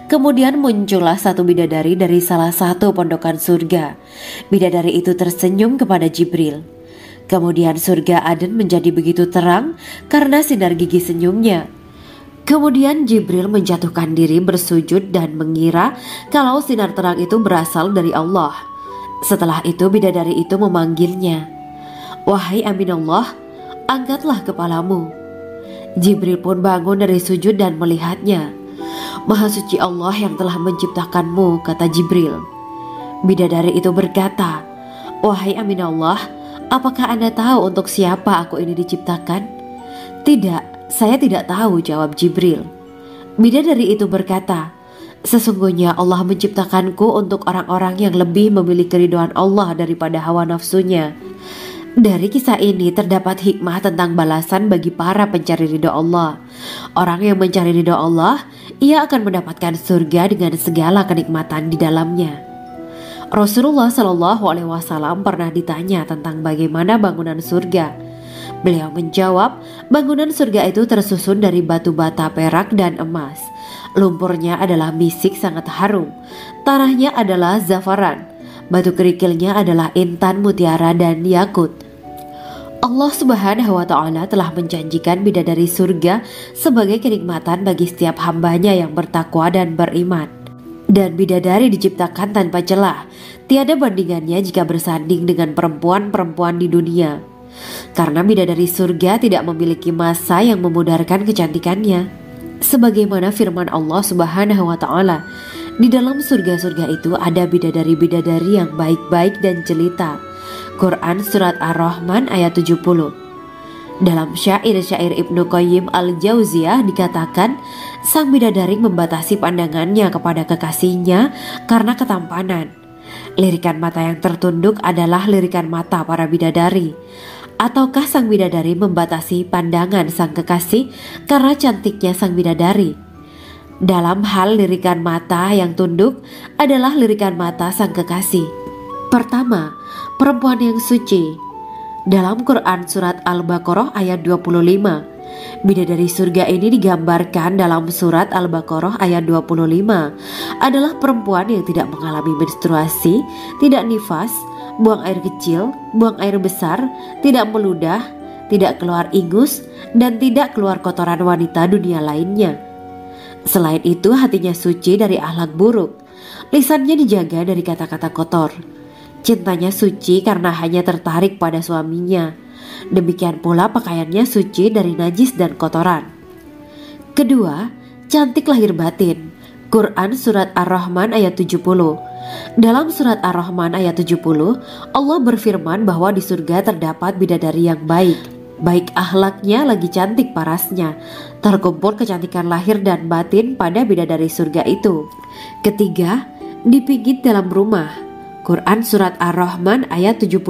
Speaker 1: Kemudian muncullah satu bidadari dari salah satu pondokan surga. Bidadari itu tersenyum kepada Jibril. Kemudian surga Aden menjadi begitu terang karena sinar gigi senyumnya. Kemudian Jibril menjatuhkan diri bersujud dan mengira kalau sinar terang itu berasal dari Allah. Setelah itu bidadari itu memanggilnya, wahai Aminullah, angkatlah kepalamu. Jibril pun bangun dari sujud dan melihatnya. Maha suci Allah yang telah menciptakanmu, kata Jibril. Bidadari itu berkata, wahai Aminullah, apakah Anda tahu untuk siapa aku ini diciptakan? Tidak, saya tidak tahu, jawab Jibril. Bidadari itu berkata, sesungguhnya Allah menciptakanku untuk orang-orang yang lebih memilih keridhaan Allah daripada hawa nafsunya. Dari kisah ini terdapat hikmah tentang balasan bagi para pencari ridho Allah. Orang yang mencari ridho Allah, ia akan mendapatkan surga dengan segala kenikmatan di dalamnya. Rasulullah Shallallahu Alaihi Wasallam pernah ditanya tentang bagaimana bangunan surga. Beliau menjawab, bangunan surga itu tersusun dari batu bata, perak, dan emas. Lumpurnya adalah misik sangat harum. Tanahnya adalah zafaran. Batu kerikilnya adalah intan, mutiara, dan yakut. Allah Subhanahu wa Ta'ala telah menjanjikan bidadari surga sebagai kenikmatan bagi setiap hambanya yang bertakwa dan beriman. Dan bidadari diciptakan tanpa celah, tiada bandingannya jika bersanding dengan perempuan-perempuan di dunia. Karena bidadari surga tidak memiliki masa yang memudarkan kecantikannya. Sebagaimana firman Allah Subhanahu wa Ta'ala, di dalam surga-surga itu ada bidadari-bidadari yang baik-baik dan jelita. Quran Surat Ar-Rahman ayat 70. Dalam syair-syair Ibnu Qayyim Al-Jauziyah dikatakan, sang bidadari membatasi pandangannya kepada kekasihnya karena ketampanan. Lirikan mata yang tertunduk adalah lirikan mata para bidadari. Ataukah sang bidadari membatasi pandangan sang kekasih karena cantiknya sang bidadari? Dalam hal lirikan mata yang tunduk adalah lirikan mata sang kekasih. Pertama, perempuan yang suci. Dalam Quran Surat Al-Baqarah ayat 25, bidadari surga ini digambarkan dalam Surat Al-Baqarah ayat 25 adalah perempuan yang tidak mengalami menstruasi, tidak nifas, buang air kecil, buang air besar, tidak meludah, tidak keluar ingus, dan tidak keluar kotoran wanita dunia lainnya. Selain itu, hatinya suci dari akhlak buruk, lisannya dijaga dari kata-kata kotor. Cintanya suci karena hanya tertarik pada suaminya. Demikian pula pakaiannya suci dari najis dan kotoran. Kedua, cantik lahir batin. Quran Surat Ar-Rahman ayat 70. Dalam Surat Ar-Rahman ayat 70, Allah berfirman bahwa di surga terdapat bidadari yang baik. Baik akhlaknya lagi cantik parasnya. Terkumpul kecantikan lahir dan batin pada bidadari surga itu. Ketiga, dipijit dalam rumah. Quran Surat Ar-Rahman ayat 72.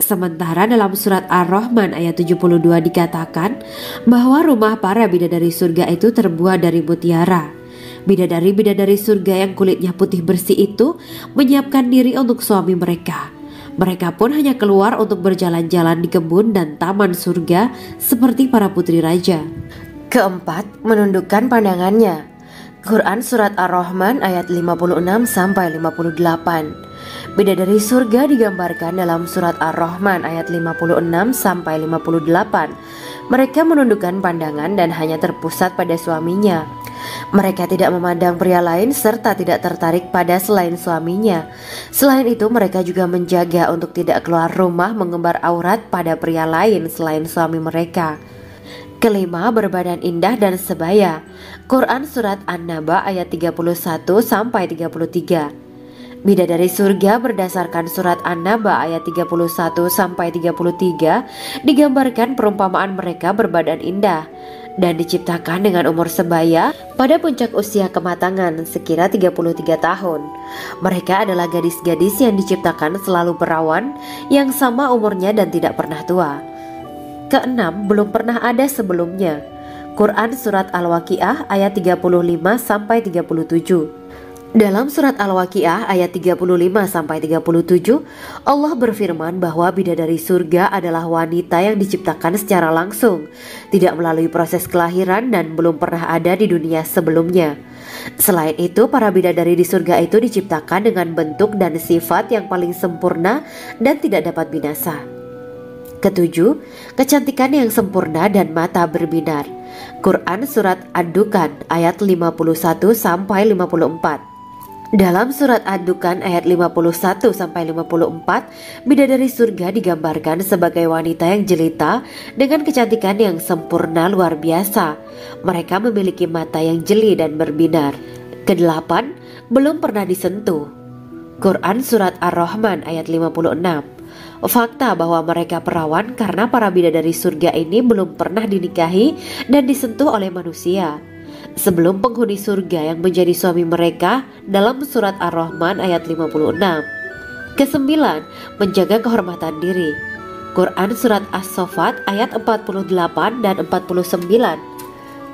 Speaker 1: Sementara dalam Surat Ar-Rahman ayat 72 dikatakan bahwa rumah para bidadari surga itu terbuat dari mutiara. Bidadari-bidadari surga yang kulitnya putih bersih itu menyiapkan diri untuk suami mereka. Mereka pun hanya keluar untuk berjalan-jalan di kebun dan taman surga seperti para putri raja. Keempat, menundukkan pandangannya. Quran Surat Ar-Rahman ayat 56-58. Bidadari surga digambarkan dalam Surat Ar-Rahman ayat 56-58. Mereka menundukkan pandangan dan hanya terpusat pada suaminya. Mereka tidak memandang pria lain serta tidak tertarik pada selain suaminya. Selain itu, mereka juga menjaga untuk tidak keluar rumah mengembar aurat pada pria lain selain suami mereka. Kelima, berbadan indah dan sebaya. Quran Surat An-Naba ayat 31-33. Bidadari surga berdasarkan Surat An-Naba ayat 31-33 digambarkan perumpamaan mereka berbadan indah dan diciptakan dengan umur sebaya pada puncak usia kematangan sekira 33 tahun. Mereka adalah gadis-gadis yang diciptakan selalu perawan, yang sama umurnya dan tidak pernah tua. Keenam, belum pernah ada sebelumnya. Quran Surat Al-Waqiah ayat 35-37. Dalam Surat Al-Waqiah ayat 35-37, Allah berfirman bahwa bidadari surga adalah wanita yang diciptakan secara langsung, tidak melalui proses kelahiran dan belum pernah ada di dunia sebelumnya. Selain itu, para bidadari di surga itu diciptakan dengan bentuk dan sifat yang paling sempurna dan tidak dapat binasa. Ketujuh, kecantikan yang sempurna dan mata berbinar. Quran Surat Ad-Dukhan ayat 51-54. Dalam Surat Ad-Dukhan ayat 51-54, bidadari surga digambarkan sebagai wanita yang jelita dengan kecantikan yang sempurna luar biasa. Mereka memiliki mata yang jeli dan berbinar. Kedelapan, belum pernah disentuh. Quran Surat Ar-Rahman ayat 56. Fakta bahwa mereka perawan karena para bidadari surga ini belum pernah dinikahi dan disentuh oleh manusia sebelum penghuni surga yang menjadi suami mereka dalam Surat Ar-Rahman ayat 56. Kesembilan, menjaga kehormatan diri. Quran Surat As-Saffat ayat 48 dan 49.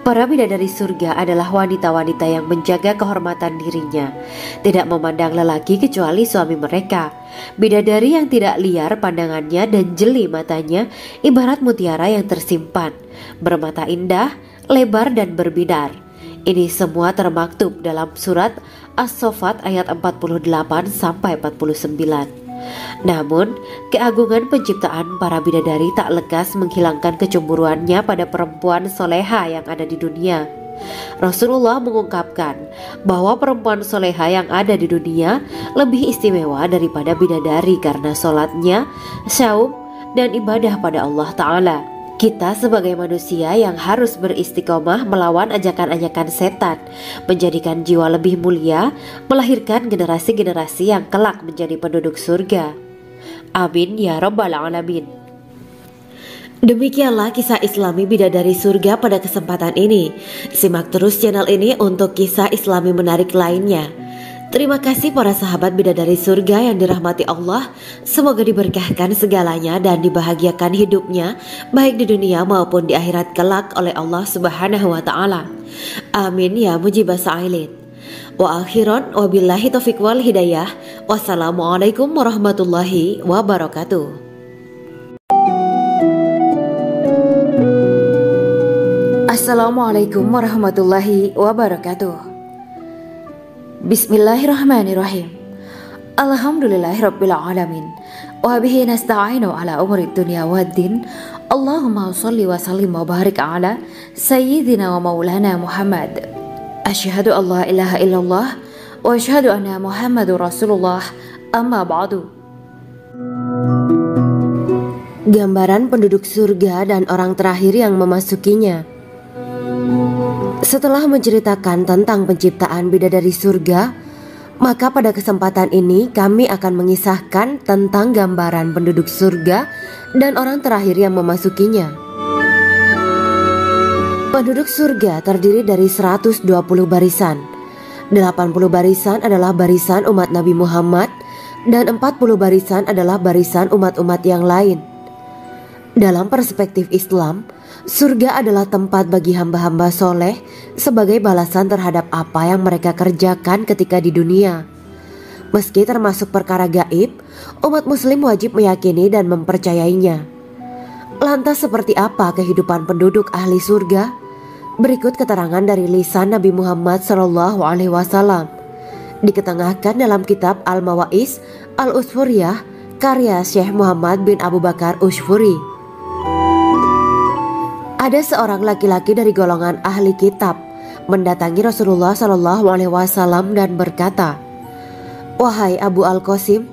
Speaker 1: Para bidadari surga adalah wanita-wanita yang menjaga kehormatan dirinya, tidak memandang lelaki kecuali suami mereka. Bidadari yang tidak liar pandangannya dan jeli matanya ibarat mutiara yang tersimpan, bermata indah, lebar dan berbinar. Ini semua termaktub dalam Surat As-Saffat ayat 48-49. Namun, keagungan penciptaan para bidadari tak lekas menghilangkan kecemburuannya pada perempuan soleha yang ada di dunia. Rasulullah mengungkapkan bahwa perempuan soleha yang ada di dunia lebih istimewa daripada bidadari karena sholatnya, saum, dan ibadah pada Allah Ta'ala. Kita sebagai manusia yang harus beristiqomah melawan ajakan-ajakan setan, menjadikan jiwa lebih mulia, melahirkan generasi-generasi yang kelak menjadi penduduk surga. Amin ya rabbal alamin. Demikianlah kisah Islami bidadari surga pada kesempatan ini. Simak terus channel ini untuk kisah Islami menarik lainnya. Terima kasih para sahabat bidadari surga yang dirahmati Allah. Semoga diberkahkan segalanya dan dibahagiakan hidupnya, baik di dunia maupun di akhirat kelak oleh Allah Subhanahu wa Ta'ala. Amin ya mujibah sa'ilin. Wa akhiran wabillahi taufiq wal hidayah. Wassalamualaikum warahmatullahi wabarakatuh. Assalamualaikum warahmatullahi wabarakatuh. Bismillahirrahmanirrahim. Alhamdulillahirabbil alamin. Wa bihi nasta'inu ala umuri dunya waddin. Allahumma shalli wa sallim wa barik ala sayyidina wa maulana Muhammad. Asyhadu an la ilaha illallah wa asyhadu anna Muhammadur Rasulullah. Amma ba'du. Gambaran penduduk surga dan orang terakhir yang memasukinya. Setelah menceritakan tentang penciptaan bidadari surga, maka pada kesempatan ini kami akan mengisahkan tentang gambaran penduduk surga dan orang terakhir yang memasukinya. Penduduk surga terdiri dari 120 barisan. 80 barisan adalah barisan umat Nabi Muhammad dan 40 barisan adalah barisan umat-umat yang lain. Dalam perspektif Islam, surga adalah tempat bagi hamba-hamba soleh sebagai balasan terhadap apa yang mereka kerjakan ketika di dunia. Meski termasuk perkara gaib, umat muslim wajib meyakini dan mempercayainya. Lantas seperti apa kehidupan penduduk ahli surga? Berikut keterangan dari lisan Nabi Muhammad SAW. Diketengahkan dalam kitab Al-Mawa'is Al-Usfuriyah karya Syekh Muhammad bin Abu Bakar Ushfuri. Ada seorang laki-laki dari golongan ahli kitab mendatangi Rasulullah SAW dan berkata, "Wahai Abu Al-Qasim,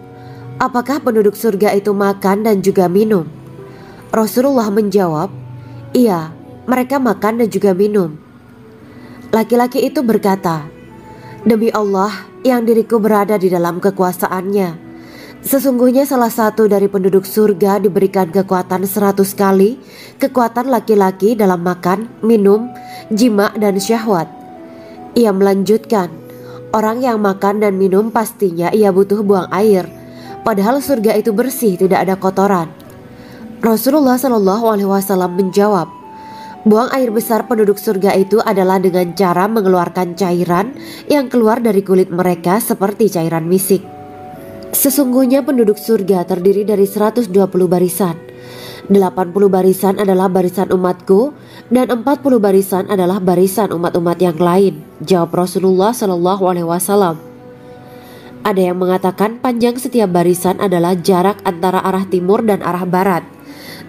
Speaker 1: apakah penduduk surga itu makan dan juga minum?" Rasulullah menjawab, "Iya, mereka makan dan juga minum." Laki-laki itu berkata, "Demi Allah yang diriku berada di dalam kekuasaannya, sesungguhnya salah satu dari penduduk surga diberikan kekuatan 100 kali kekuatan laki-laki dalam makan, minum, jima, dan syahwat." Ia melanjutkan, "Orang yang makan dan minum pastinya ia butuh buang air, padahal surga itu bersih, tidak ada kotoran." Rasulullah SAW menjawab, "Buang air besar penduduk surga itu adalah dengan cara mengeluarkan cairan yang keluar dari kulit mereka seperti cairan misik." Sesungguhnya penduduk surga terdiri dari 120 barisan. 80 barisan adalah barisan umatku dan 40 barisan adalah barisan umat-umat yang lain, jawab Rasulullah SAW. Ada yang mengatakan panjang setiap barisan adalah jarak antara arah timur dan arah barat,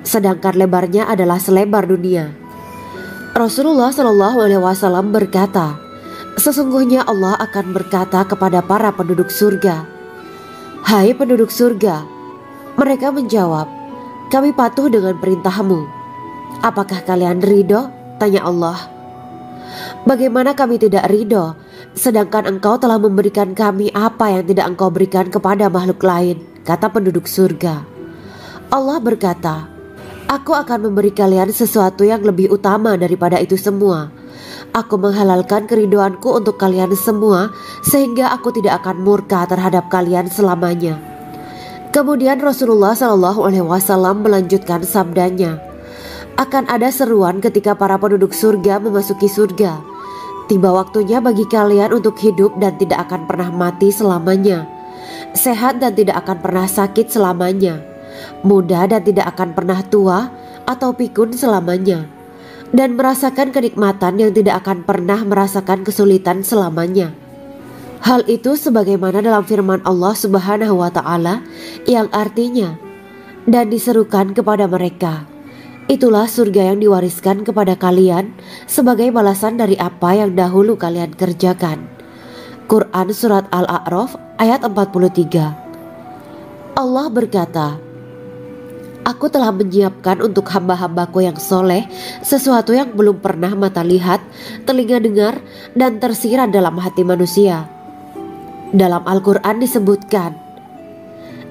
Speaker 1: sedangkan lebarnya adalah selebar dunia. Rasulullah SAW berkata, "Sesungguhnya Allah akan berkata kepada para penduduk surga, 'Hai penduduk surga,' mereka menjawab, 'Kami patuh dengan perintahmu.' 'Apakah kalian ridho?' tanya Allah. 'Bagaimana kami tidak ridho, sedangkan engkau telah memberikan kami apa yang tidak engkau berikan kepada makhluk lain,' kata penduduk surga. Allah berkata, 'Aku akan memberi kalian sesuatu yang lebih utama daripada itu semua. Aku menghalalkan keridoanku untuk kalian semua sehingga aku tidak akan murka terhadap kalian selamanya.'" Kemudian Rasulullah SAW melanjutkan sabdanya, "Akan ada seruan ketika para penduduk surga memasuki surga. Tiba waktunya bagi kalian untuk hidup dan tidak akan pernah mati selamanya, sehat dan tidak akan pernah sakit selamanya, muda dan tidak akan pernah tua atau pikun selamanya, dan merasakan kenikmatan yang tidak akan pernah merasakan kesulitan selamanya. Hal itu sebagaimana dalam firman Allah Subhanahu wa taala yang artinya, dan diserukan kepada mereka, itulah surga yang diwariskan kepada kalian sebagai balasan dari apa yang dahulu kalian kerjakan. Quran Surat Al-A'raf ayat 43. Allah berkata, Aku telah menyiapkan untuk hamba-hambaku yang soleh sesuatu yang belum pernah mata lihat, telinga dengar, dan tersirat dalam hati manusia. Dalam Al-Quran disebutkan,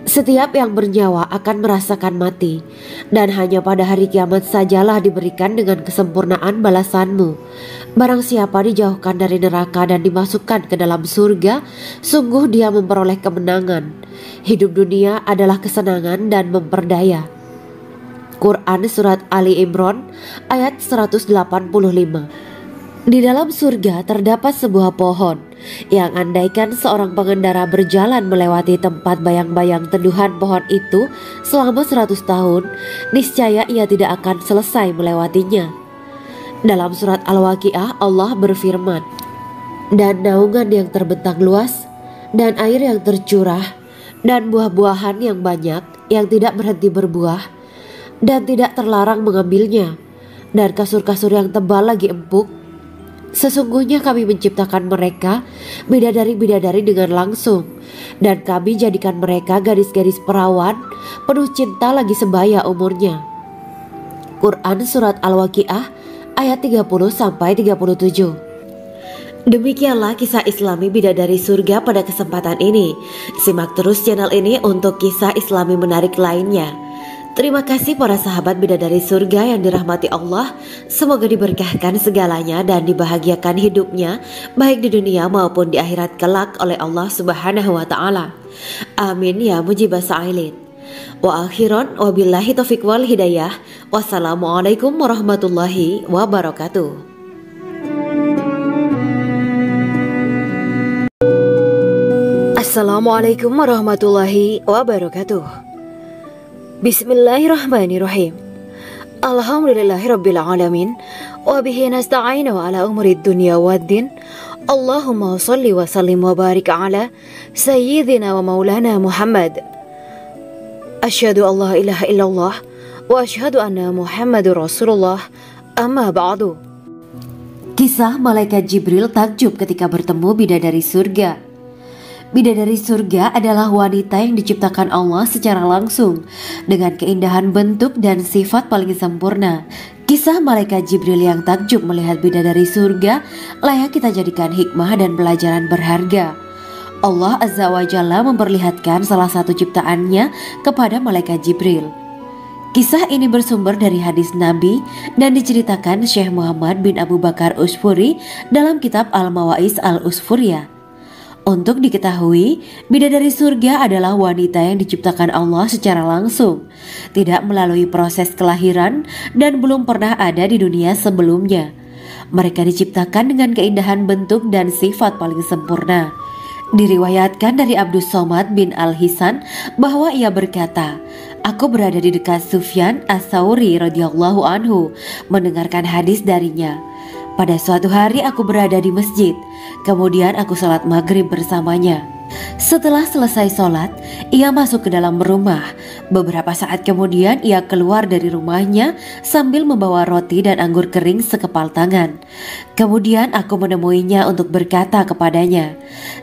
Speaker 1: setiap yang bernyawa akan merasakan mati, dan hanya pada hari kiamat sajalah diberikan dengan kesempurnaan balasanmu. Barang siapa dijauhkan dari neraka dan dimasukkan ke dalam surga, sungguh dia memperoleh kemenangan. Hidup dunia adalah kesenangan dan memperdaya. Quran Surat Ali Imran ayat 185. Di dalam surga terdapat sebuah pohon yang andaikan seorang pengendara berjalan melewati tempat bayang-bayang teduhan pohon itu selama 100 tahun, niscaya ia tidak akan selesai melewatinya. Dalam surat Al-Waqiah Allah berfirman, dan naungan yang terbentang luas, dan air yang tercurah, dan buah-buahan yang banyak yang tidak berhenti berbuah, dan tidak terlarang mengambilnya, dan kasur-kasur yang tebal lagi empuk. Sesungguhnya kami menciptakan mereka bidadari-bidadari dengan langsung, dan kami jadikan mereka gadis-gadis perawan penuh cinta lagi sebaya umurnya. Quran Surat Al-Waqiah ayat 30-37. Demikianlah kisah Islami bidadari surga pada kesempatan ini. Simak terus channel ini untuk kisah Islami menarik lainnya. Terima kasih para sahabat bidadari surga yang dirahmati Allah. Semoga diberkahkan segalanya dan dibahagiakan hidupnya baik di dunia maupun di akhirat kelak oleh Allah Subhanahu wa taala. Amin ya mujibah sa'ilin. Wa akhiran wabillahi taufiq wal hidayah. Wassalamualaikum warahmatullahi wabarakatuh. Assalamualaikum warahmatullahi wabarakatuh. Bismillahirrahmanirrahim. Alhamdulillahirabbil alamin wa bihi nasta'inu ala umuri dunya waddin. Allahumma shalli wa sallim wa barik ala sayyidina wa maulana Muhammad. Asyhadu an la ilaha illallah wa asyhadu anna Muhammadur Rasulullah. Amma ba'du. Kisah malaikat Jibril takjub ketika bertemu bidadari surga. Bidadari surga adalah wanita yang diciptakan Allah secara langsung dengan keindahan bentuk dan sifat paling sempurna. Kisah malaikat Jibril yang takjub melihat bidadari surga layak kita jadikan hikmah dan pelajaran berharga. Allah Azza wa Jalla memperlihatkan salah satu ciptaannya kepada malaikat Jibril. Kisah ini bersumber dari hadis Nabi dan diceritakan Syekh Muhammad bin Abu Bakar Usfuri dalam kitab Al-Mawaiz Al-Usfuriyah. Untuk diketahui, bidadari surga adalah wanita yang diciptakan Allah secara langsung, tidak melalui proses kelahiran dan belum pernah ada di dunia sebelumnya. Mereka diciptakan dengan keindahan bentuk dan sifat paling sempurna. Diriwayatkan dari Abdus Somad bin Al-Hisan bahwa ia berkata, aku berada di dekat Sufyan As-Sauri radhiyallahu anhu mendengarkan hadis darinya. Pada suatu hari aku berada di masjid, kemudian aku sholat maghrib bersamanya. Setelah selesai sholat, ia masuk ke dalam rumah. Beberapa saat kemudian ia keluar dari rumahnya sambil membawa roti dan anggur kering sekepal tangan. Kemudian aku menemuinya untuk berkata kepadanya,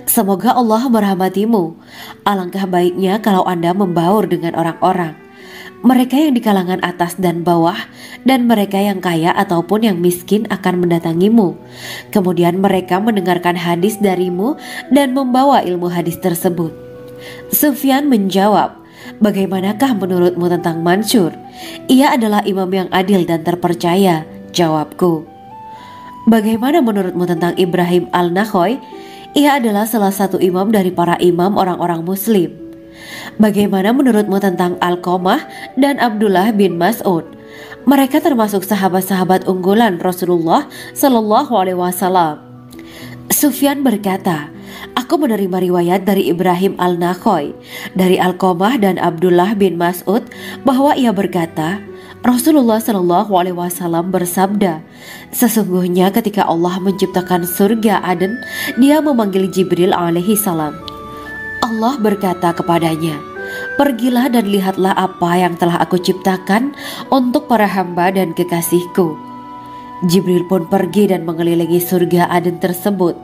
Speaker 1: semoga Allah merahmatimu. Alangkah baiknya kalau Anda membaur dengan orang-orang. Mereka yang di kalangan atas dan bawah, dan mereka yang kaya ataupun yang miskin akan mendatangimu. Kemudian mereka mendengarkan hadis darimu dan membawa ilmu hadis tersebut. Sufyan menjawab, bagaimanakah menurutmu tentang Mansur? Ia adalah imam yang adil dan terpercaya. Jawabku. Bagaimana menurutmu tentang Ibrahim Al-Nakhoy? Ia adalah salah satu imam dari para imam orang-orang muslim. Bagaimana menurutmu tentang Alqamah dan Abdullah bin Mas'ud? Mereka termasuk sahabat-sahabat unggulan Rasulullah Sallallahu Alaihi Wasallam. Sufyan berkata, aku menerima riwayat dari Ibrahim Al-Nakhoy, dari Alqamah dan Abdullah bin Mas'ud bahwa ia berkata, Rasulullah Shallallahu Alaihi Wasallam bersabda, sesungguhnya ketika Allah menciptakan surga Aden, Dia memanggil Jibril alaihi salam. Allah berkata kepadanya, pergilah dan lihatlah apa yang telah aku ciptakan untuk para hamba dan kekasihku. Jibril pun pergi dan mengelilingi surga Aden tersebut.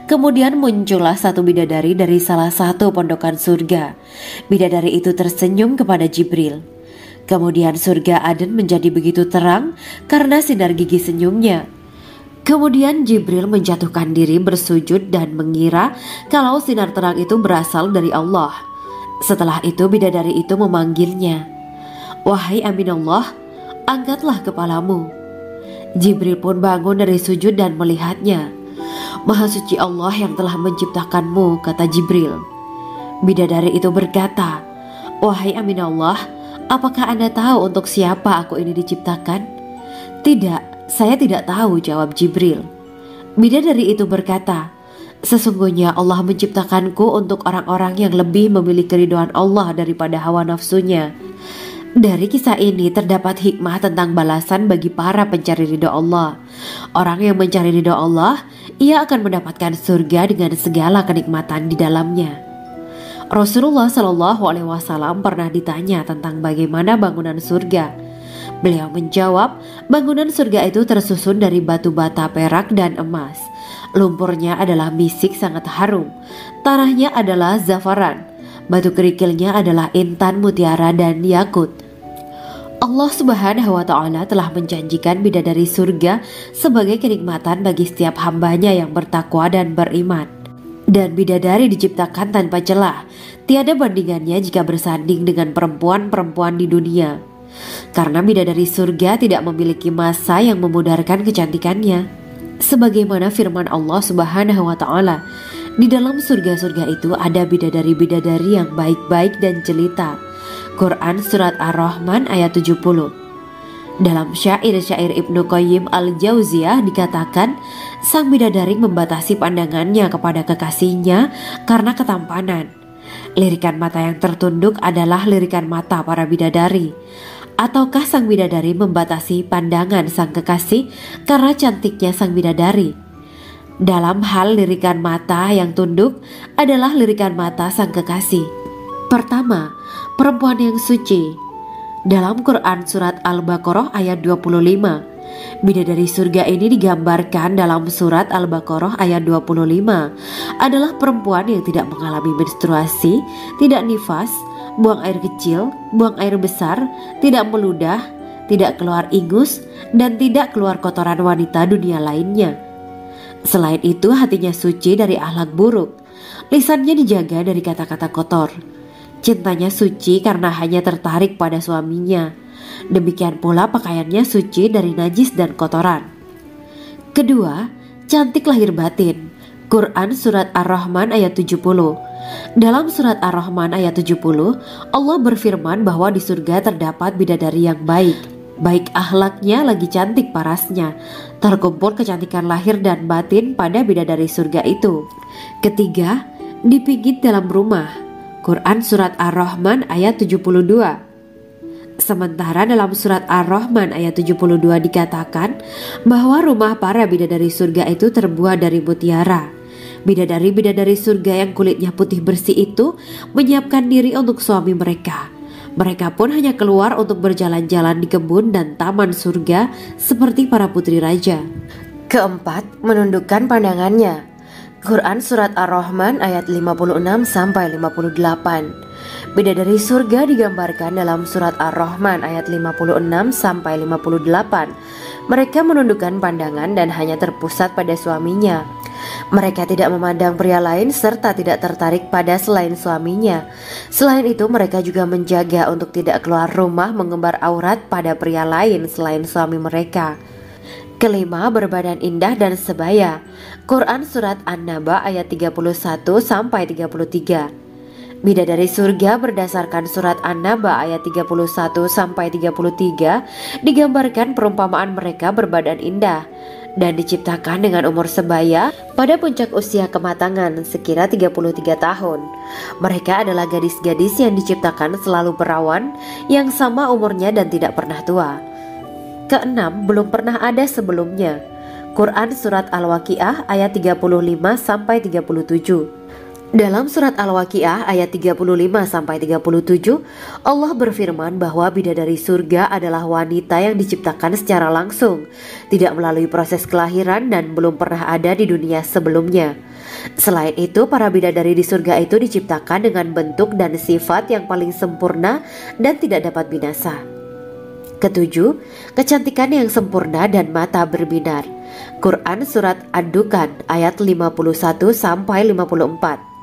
Speaker 1: Kemudian muncullah satu bidadari dari salah satu pondokan surga. Bidadari itu tersenyum kepada Jibril. Kemudian surga Aden menjadi begitu terang karena sinar gigi senyumnya. Kemudian Jibril menjatuhkan diri bersujud dan mengira kalau sinar terang itu berasal dari Allah. Setelah itu bidadari itu memanggilnya, wahai Aminullah, angkatlah kepalamu. Jibril pun bangun dari sujud dan melihatnya. Maha suci Allah yang telah menciptakanmu, kata Jibril. Bidadari itu berkata, wahai Aminullah, apakah Anda tahu untuk siapa aku ini diciptakan? Tidak, saya tidak tahu, jawab Jibril. Bidadari itu berkata, sesungguhnya Allah menciptakanku untuk orang-orang yang lebih memilih keridhaan Allah daripada hawa nafsunya. Dari kisah ini terdapat hikmah tentang balasan bagi para pencari ridho Allah. Orang yang mencari ridho Allah, ia akan mendapatkan surga dengan segala kenikmatan di dalamnya. Rasulullah Shallallahu Alaihi Wasallam pernah ditanya tentang bagaimana bangunan surga. Beliau menjawab, bangunan surga itu tersusun dari batu bata, perak, dan emas. Lumpurnya adalah misik sangat harum, tanahnya adalah zafaran, batu kerikilnya adalah intan, mutiara, dan yakut. Allah Subhanahu wa Ta'ala telah menjanjikan bidadari surga sebagai kenikmatan bagi setiap hambanya yang bertakwa dan beriman. Dan bidadari diciptakan tanpa celah, tiada bandingannya jika bersanding dengan perempuan-perempuan di dunia. Karena bidadari surga tidak memiliki masa yang memudarkan kecantikannya. Sebagaimana firman Allah Subhanahu wa Ta'ala, di dalam surga-surga itu ada bidadari-bidadari yang baik-baik dan jelita. Quran Surat Ar-Rahman ayat 70. Dalam syair-syair Ibnu Qayyim Al-Jauziyah dikatakan, sang bidadari membatasi pandangannya kepada kekasihnya karena ketampanan. Lirikan mata yang tertunduk adalah lirikan mata para bidadari. Ataukah sang bidadari membatasi pandangan sang kekasih karena cantiknya sang bidadari? Dalam hal lirikan mata yang tunduk adalah lirikan mata sang kekasih. Pertama, perempuan yang suci. Dalam Quran Surat Al-Baqarah ayat 25, bidadari surga ini digambarkan dalam Surat Al-Baqarah ayat 25 adalah perempuan yang tidak mengalami menstruasi, tidak nifas, buang air kecil, buang air besar, tidak meludah, tidak keluar ingus, dan tidak keluar kotoran wanita dunia lainnya. Selain itu, hatinya suci dari akhlak buruk, lisannya dijaga dari kata-kata kotor. Cintanya suci karena hanya tertarik pada suaminya. Demikian pula pakaiannya suci dari najis dan kotoran. Kedua, cantik lahir batin. Quran Surat Ar-Rahman ayat 70. Dalam Surat Ar-Rahman ayat 70, Allah berfirman bahwa di surga terdapat bidadari yang baik. Baik akhlaknya lagi cantik parasnya. Terkumpul kecantikan lahir dan batin pada bidadari surga itu. Ketiga, dipijit dalam rumah. Quran Surat Ar-Rahman ayat 72. Sementara dalam Surat Ar-Rahman ayat 72 dikatakan bahwa rumah para bidadari surga itu terbuat dari mutiara. Bidadari-bidadari surga yang kulitnya putih bersih itu menyiapkan diri untuk suami mereka. Mereka pun hanya keluar untuk berjalan-jalan di kebun dan taman surga seperti para putri raja. Keempat, menundukkan pandangannya. Quran Surat Ar-Rahman ayat 56-58. Bidadari surga digambarkan dalam Surat Ar-Rahman ayat 56-58. Mereka menundukkan pandangan dan hanya terpusat pada suaminya. Mereka tidak memandang pria lain serta tidak tertarik pada selain suaminya. Selain itu, mereka juga menjaga untuk tidak keluar rumah mengembar aurat pada pria lain selain suami mereka. Kelima, berbadan indah dan sebaya. Quran Surat An-Naba ayat 31-33. Bidadari surga berdasarkan Surat An-Naba ayat 31-33 digambarkan perumpamaan mereka berbadan indah. dan diciptakan dengan umur sebaya pada puncak usia kematangan sekira 33 tahun. Mereka adalah gadis-gadis yang diciptakan selalu perawan, yang sama umurnya dan tidak pernah tua. Keenam, belum pernah ada sebelumnya. Quran Surat Al-Waqiah ayat 35-37. Dalam surat Al-Waqiah ayat 35-37, Allah berfirman bahwa bidadari surga adalah wanita yang diciptakan secara langsung, tidak melalui proses kelahiran dan belum pernah ada di dunia sebelumnya. Selain itu, para bidadari di surga itu diciptakan dengan bentuk dan sifat yang paling sempurna dan tidak dapat binasa. Ketujuh, kecantikan yang sempurna dan mata berbinar. Quran Surat Ad-Dukhan ayat 51-54.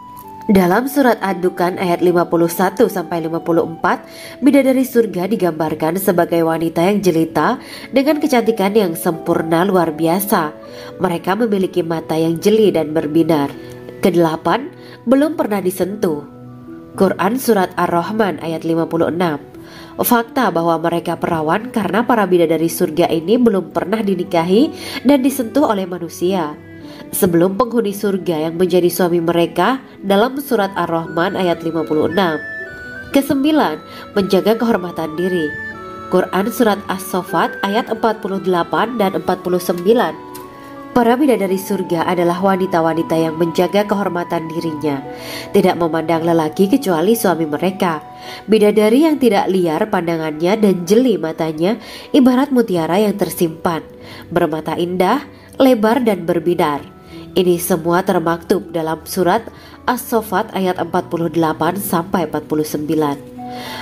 Speaker 1: Dalam surat Ad-Dukhan ayat 51-54, bidadari surga digambarkan sebagai wanita yang jelita dengan kecantikan yang sempurna luar biasa. Mereka memiliki mata yang jeli dan berbinar. Kedelapan, belum pernah disentuh. Quran Surat Ar-Rahman ayat 56. Fakta bahwa mereka perawan karena para bidadari surga ini belum pernah dinikahi dan disentuh oleh manusia sebelum penghuni surga yang menjadi suami mereka dalam surat Ar-Rahman ayat 56. Kesembilan, menjaga kehormatan diri. Quran Surat As-Saffat ayat 48 dan 49. Para bidadari surga adalah wanita-wanita yang menjaga kehormatan dirinya, tidak memandang lelaki kecuali suami mereka. Bidadari yang tidak liar pandangannya dan jeli matanya ibarat mutiara yang tersimpan, bermata indah, lebar dan berbinar. Ini semua termaktub dalam surat As-Saffat ayat 48-49.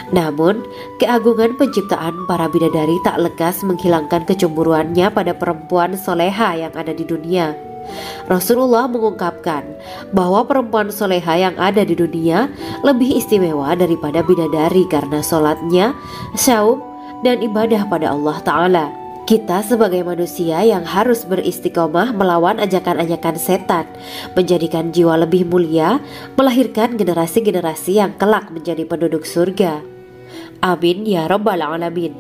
Speaker 1: Namun, keagungan penciptaan para bidadari tak lekas menghilangkan kecemburuannya pada perempuan soleha yang ada di dunia. Rasulullah mengungkapkan bahwa perempuan soleha yang ada di dunia lebih istimewa daripada bidadari karena sholatnya, saum, dan ibadah pada Allah Ta'ala. Kita sebagai manusia yang harus beristiqomah melawan ajakan-ajakan setan, menjadikan jiwa lebih mulia, melahirkan generasi-generasi yang kelak menjadi penduduk surga. Amin ya rabbal alamin.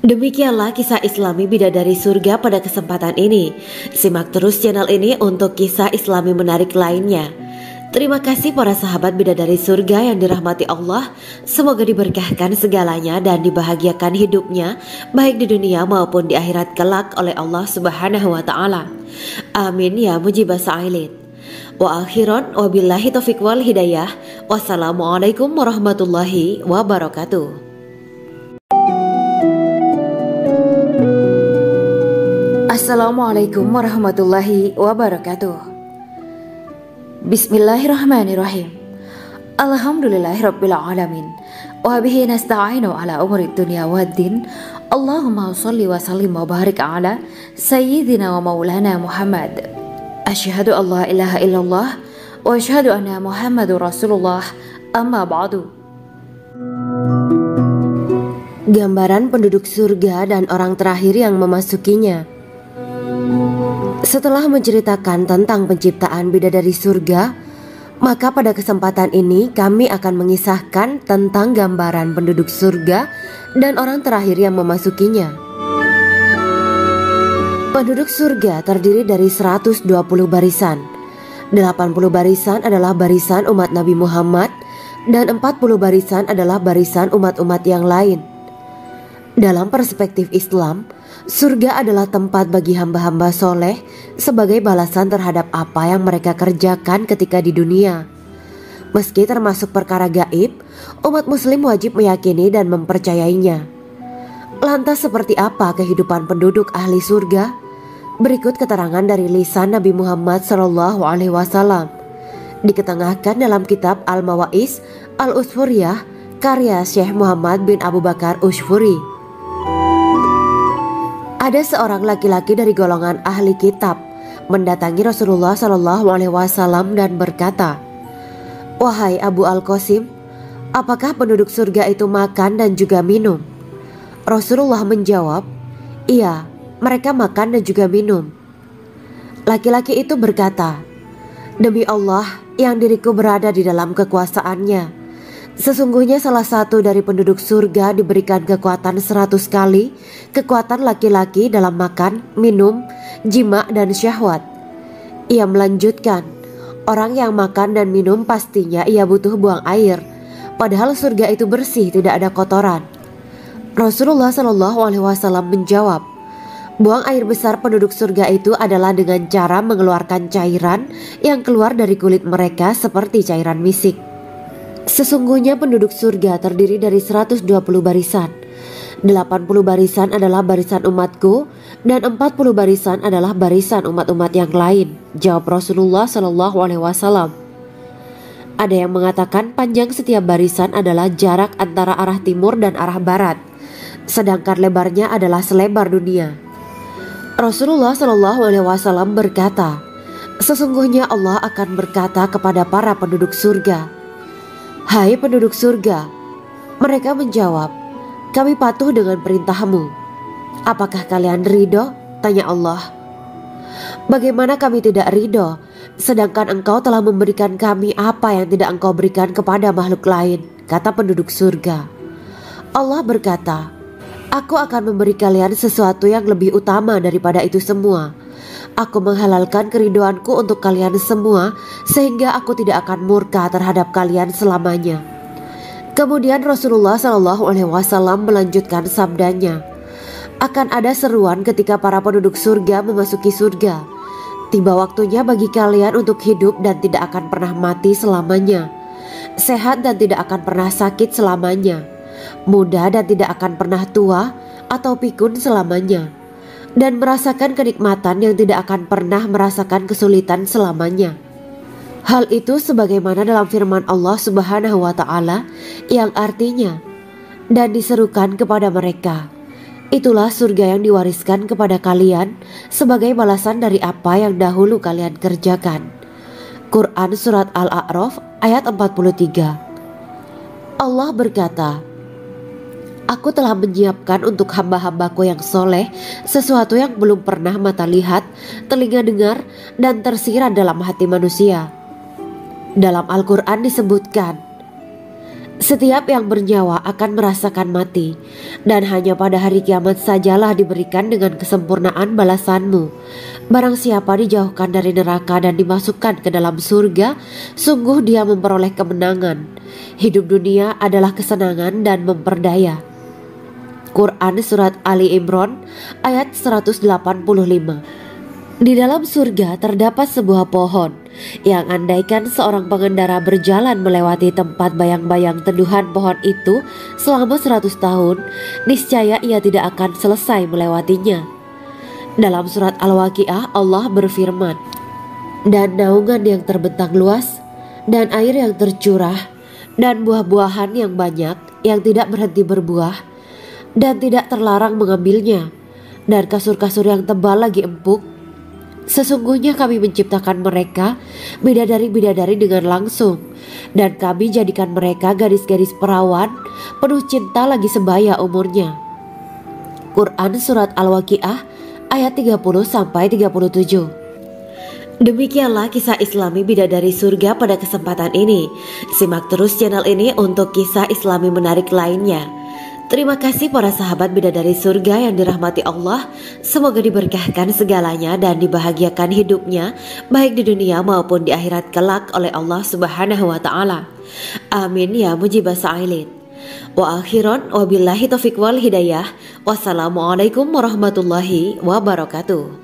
Speaker 1: Demikianlah kisah Islami bidadari surga pada kesempatan ini. Simak terus channel ini untuk kisah Islami menarik lainnya. Terima kasih para sahabat bidadari surga yang dirahmati Allah. Semoga diberkahkan segalanya dan dibahagiakan hidupnya baik di dunia maupun di akhirat kelak oleh Allah Subhanahu wa taala. Amin ya mujibas sa'ilin. Wa akhiran wabillahi taufiq wal hidayah. Wassalamualaikum warahmatullahi wabarakatuh. Assalamualaikum warahmatullahi wabarakatuh. Bismillahirrahmanirrahim. Alhamdulillahirabbil alamin. Wa bihi nasta'inu ala umuri dunya waddin. Allahumma shalli wa sallim wa barik ala sayyidina wa maulana Muhammad. Asyhadu an la ilaha illallah wa asyhadu anna Muhammadur Rasulullah. Amma ba'du. Gambaran penduduk surga dan orang terakhir yang memasukinya. Setelah menceritakan tentang penciptaan bidadari surga, maka pada kesempatan ini kami akan mengisahkan tentang gambaran penduduk surga dan orang terakhir yang memasukinya. Penduduk surga terdiri dari 120 barisan. 80 barisan adalah barisan umat Nabi Muhammad dan 40 barisan adalah barisan umat-umat yang lain. Dalam perspektif Islam, surga adalah tempat bagi hamba-hamba soleh sebagai balasan terhadap apa yang mereka kerjakan ketika di dunia. Meski termasuk perkara gaib, umat muslim wajib meyakini dan mempercayainya. Lantas seperti apa kehidupan penduduk ahli surga? Berikut keterangan dari lisan Nabi Muhammad SAW. Diketengahkan dalam kitab Al-Mawa'is Al-Usfuriyah karya Syekh Muhammad bin Abu Bakar Ushfuri. Ada seorang laki-laki dari golongan ahli kitab mendatangi Rasulullah SAW dan berkata, "Wahai Abu Al-Qasim, apakah penduduk surga itu makan dan juga minum?" Rasulullah menjawab, "Iya, mereka makan dan juga minum." Laki-laki itu berkata, "Demi Allah yang diriku berada di dalam kekuasaannya, Sesungguhnya salah satu dari penduduk surga diberikan kekuatan 100 kali kekuatan laki-laki dalam makan, minum, jima, dan syahwat. Ia melanjutkan, orang yang makan dan minum pastinya ia butuh buang air, padahal surga itu bersih, tidak ada kotoran. Rasulullah Shallallahu Alaihi Wasallam menjawab, buang air besar penduduk surga itu adalah dengan cara mengeluarkan cairan yang keluar dari kulit mereka seperti cairan misik. Sesungguhnya penduduk surga terdiri dari 120 barisan. 80 barisan adalah barisan umatku dan 40 barisan adalah barisan umat-umat yang lain, jawab Rasulullah Shallallahu Alaihi Wasallam. Ada yang mengatakan panjang setiap barisan adalah jarak antara arah timur dan arah barat, sedangkan lebarnya adalah selebar dunia. Rasulullah Shallallahu Alaihi Wasallam berkata, sesungguhnya Allah akan berkata kepada para penduduk surga, hai penduduk surga. Mereka menjawab, kami patuh dengan perintahmu. Apakah kalian ridho? Tanya Allah. Bagaimana kami tidak ridho, sedangkan engkau telah memberikan kami apa yang tidak engkau berikan kepada makhluk lain, kata penduduk surga. Allah berkata, aku akan memberi kalian sesuatu yang lebih utama daripada itu semua. Aku menghalalkan keridoanku untuk kalian semua sehingga aku tidak akan murka terhadap kalian selamanya. Kemudian Rasulullah Shallallahu Alaihi Wasallam melanjutkan sabdanya, akan ada seruan ketika para penduduk surga memasuki surga. Tiba waktunya bagi kalian untuk hidup dan tidak akan pernah mati selamanya, sehat dan tidak akan pernah sakit selamanya, muda dan tidak akan pernah tua atau pikun selamanya, dan merasakan kenikmatan yang tidak akan pernah merasakan kesulitan selamanya. Hal itu sebagaimana dalam firman Allah Subhanahu wa Ta'ala yang artinya, dan diserukan kepada mereka, itulah surga yang diwariskan kepada kalian sebagai balasan dari apa yang dahulu kalian kerjakan. Quran Surat Al-A'raf ayat 43. Allah berkata, aku telah menyiapkan untuk hamba-hambaku yang soleh sesuatu yang belum pernah mata lihat, telinga dengar, dan tersirat dalam hati manusia. Dalam Al-Quran disebutkan, setiap yang bernyawa akan merasakan mati, dan hanya pada hari kiamat sajalah diberikan dengan kesempurnaan balasanmu. Barang siapa dijauhkan dari neraka dan dimasukkan ke dalam surga, sungguh dia memperoleh kemenangan. Hidup dunia adalah kesenangan dan memperdaya. Quran Surat Ali Imran ayat 185. Di dalam surga terdapat sebuah pohon yang andaikan seorang pengendara berjalan melewati tempat bayang-bayang teduhan pohon itu selama 100 tahun, niscaya ia tidak akan selesai melewatinya. Dalam surat Al-Waqiah Allah berfirman, dan naungan yang terbentang luas, dan air yang tercurah, dan buah-buahan yang banyak yang tidak berhenti berbuah, dan tidak terlarang mengambilnya, dan kasur-kasur yang tebal lagi empuk. Sesungguhnya kami menciptakan mereka bidadari-bidadari dengan langsung, dan kami jadikan mereka gadis-gadis perawan penuh cinta lagi sebaya umurnya. Quran Surat Al-Waqiah ayat 30-37. Demikianlah kisah Islami bidadari surga pada kesempatan ini. Simak terus channel ini untuk kisah Islami menarik lainnya. Terima kasih para sahabat bidadari surga yang dirahmati Allah. Semoga diberkahkan segalanya dan dibahagiakan hidupnya baik di dunia maupun di akhirat kelak oleh Allah Subhanahu wa Ta'ala. Amin ya mujibah sa'ilin. Wa akhiran wabillahi taufiq wal hidayah. Wassalamualaikum warahmatullahi wabarakatuh.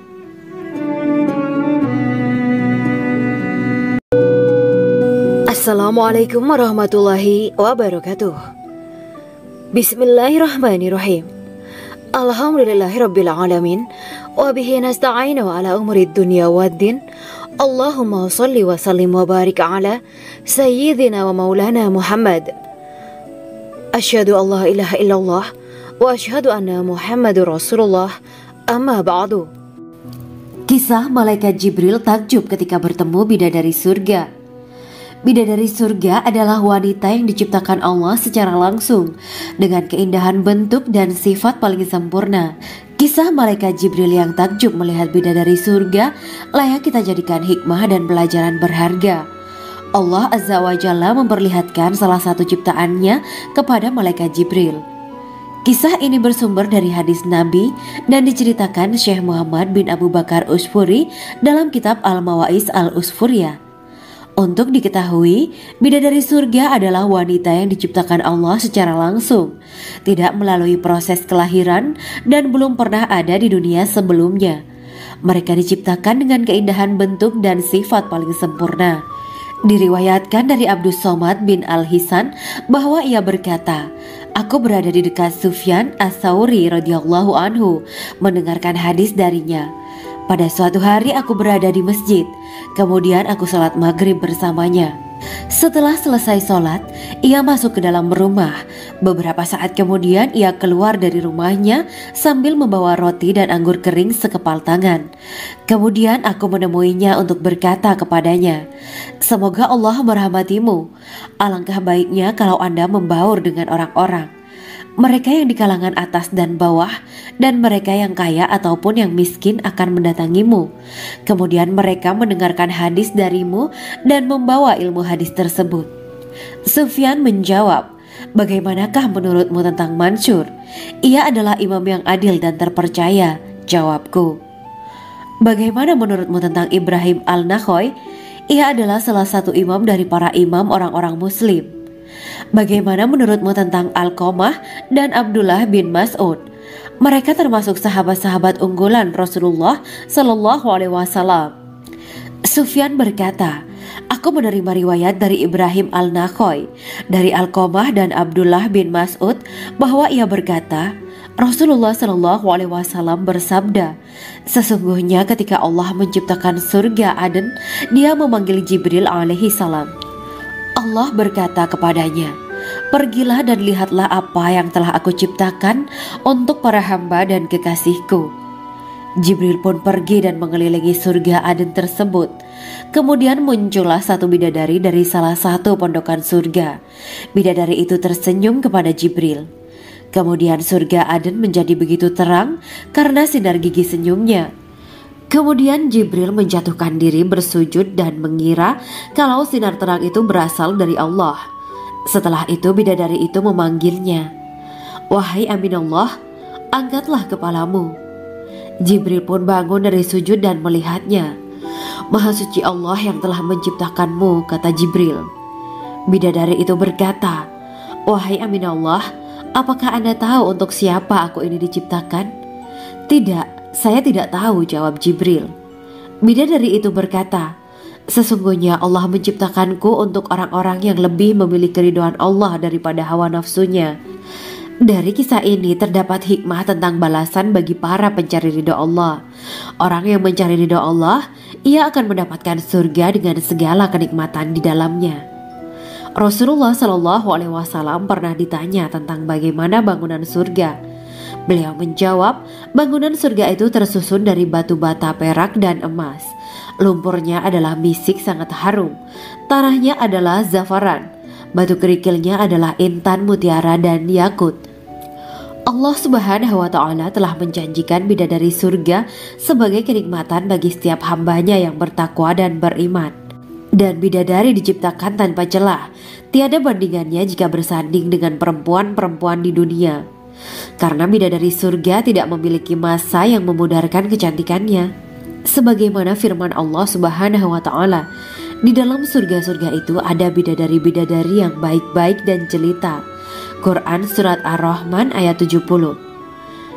Speaker 1: Assalamualaikum warahmatullahi wabarakatuh. Bismillahirrahmanirrahim. Alhamdulillahirabbil alamin wa bihi nasta'inu ala umuri dunya waddin. Allahumma shalli wa sallim wa barik ala sayyidina wa maulana Muhammad. Asyhadu an la ilaha illallah wa asyhadu anna Muhammadur Rasulullah. Amma ba'du. Kisah malaikat Jibril takjub ketika bertemu bidadari surga. Bidadari surga adalah wanita yang diciptakan Allah secara langsung dengan keindahan bentuk dan sifat paling sempurna. Kisah malaikat Jibril yang takjub melihat bidadari surga layak kita jadikan hikmah dan pelajaran berharga. Allah Azza wa Jalla memperlihatkan salah satu ciptaannya kepada malaikat Jibril. Kisah ini bersumber dari hadis Nabi dan diceritakan Syekh Muhammad bin Abu Bakar Usfuri dalam kitab Al-Mawais Al-Usfuriyah. Untuk diketahui, bidadari surga adalah wanita yang diciptakan Allah secara langsung, tidak melalui proses kelahiran dan belum pernah ada di dunia sebelumnya. Mereka diciptakan dengan keindahan bentuk dan sifat paling sempurna. Diriwayatkan dari Abdus Somad bin Al-Hisan bahwa ia berkata, "Aku berada di dekat Sufyan As-Tsauri radhiyallahu anhu mendengarkan hadis darinya. Pada suatu hari aku berada di masjid, kemudian aku sholat maghrib bersamanya. Setelah selesai sholat, ia masuk ke dalam rumah. Beberapa saat kemudian ia keluar dari rumahnya sambil membawa roti dan anggur kering sekepal tangan. Kemudian aku menemuinya untuk berkata kepadanya, 'Semoga Allah merahmatimu. Alangkah baiknya kalau Anda membaur dengan orang-orang. Mereka yang di kalangan atas dan bawah, dan mereka yang kaya ataupun yang miskin akan mendatangimu. Kemudian mereka mendengarkan hadis darimu dan membawa ilmu hadis tersebut.' Sufyan menjawab, 'Bagaimanakah menurutmu tentang Mansur? Ia adalah imam yang adil dan terpercaya.' Jawabku. 'Bagaimana menurutmu tentang Ibrahim Al-Nakhoy? Ia adalah salah satu imam dari para imam orang-orang muslim.' 'Bagaimana menurutmu tentang Alqamah dan Abdullah bin Mas'ud? Mereka termasuk sahabat-sahabat unggulan Rasulullah Shallallahu Alaihi Wasallam.' Sufyan berkata, 'Aku menerima riwayat dari Ibrahim Al-Nakhoy, dari Alqamah dan Abdullah bin Mas'ud bahwa ia berkata, Rasulullah Shallallahu Alaihi Wasallam bersabda, sesungguhnya ketika Allah menciptakan surga Aden, Dia memanggil Jibril alaihi salam. Allah berkata kepadanya, pergilah dan lihatlah apa yang telah aku ciptakan untuk para hamba dan kekasihku. Jibril pun pergi dan mengelilingi surga Aden tersebut. Kemudian muncullah satu bidadari dari salah satu pondokan surga. Bidadari itu tersenyum kepada Jibril. Kemudian surga Aden menjadi begitu terang karena sinar gigi senyumnya. Kemudian Jibril menjatuhkan diri bersujud dan mengira kalau sinar terang itu berasal dari Allah. Setelah itu bidadari itu memanggilnya, wahai Aminullah, angkatlah kepalamu. Jibril pun bangun dari sujud dan melihatnya. Maha suci Allah yang telah menciptakanmu, kata Jibril. Bidadari itu berkata, wahai Aminullah, apakah Anda tahu untuk siapa aku ini diciptakan? Tidak, saya tidak tahu, jawab Jibril. Bidadari itu berkata, sesungguhnya Allah menciptakanku untuk orang-orang yang lebih memilih keridhaan Allah daripada hawa nafsunya. Dari kisah ini terdapat hikmah tentang balasan bagi para pencari ridho Allah. Orang yang mencari ridho Allah, ia akan mendapatkan surga dengan segala kenikmatan di dalamnya. Rasulullah Shallallahu Alaihi Wasallam pernah ditanya tentang bagaimana bangunan surga. Beliau menjawab, bangunan surga itu tersusun dari batu bata, perak, dan emas. Lumpurnya adalah misik sangat harum. Tanahnya adalah zafaran. Batu kerikilnya adalah intan, mutiara, dan yakut. Allah Subhanahu wa Ta'ala telah menjanjikan bidadari surga sebagai kenikmatan bagi setiap hambanya yang bertakwa dan beriman. Dan bidadari diciptakan tanpa celah, tiada bandingannya jika bersanding dengan perempuan-perempuan di dunia. Karena bidadari surga tidak memiliki masa yang memudarkan kecantikannya. Sebagaimana firman Allah Subhanahu wa Ta'ala, di dalam surga-surga itu ada bidadari-bidadari yang baik-baik dan jelita. Quran Surat Ar-Rahman ayat 70.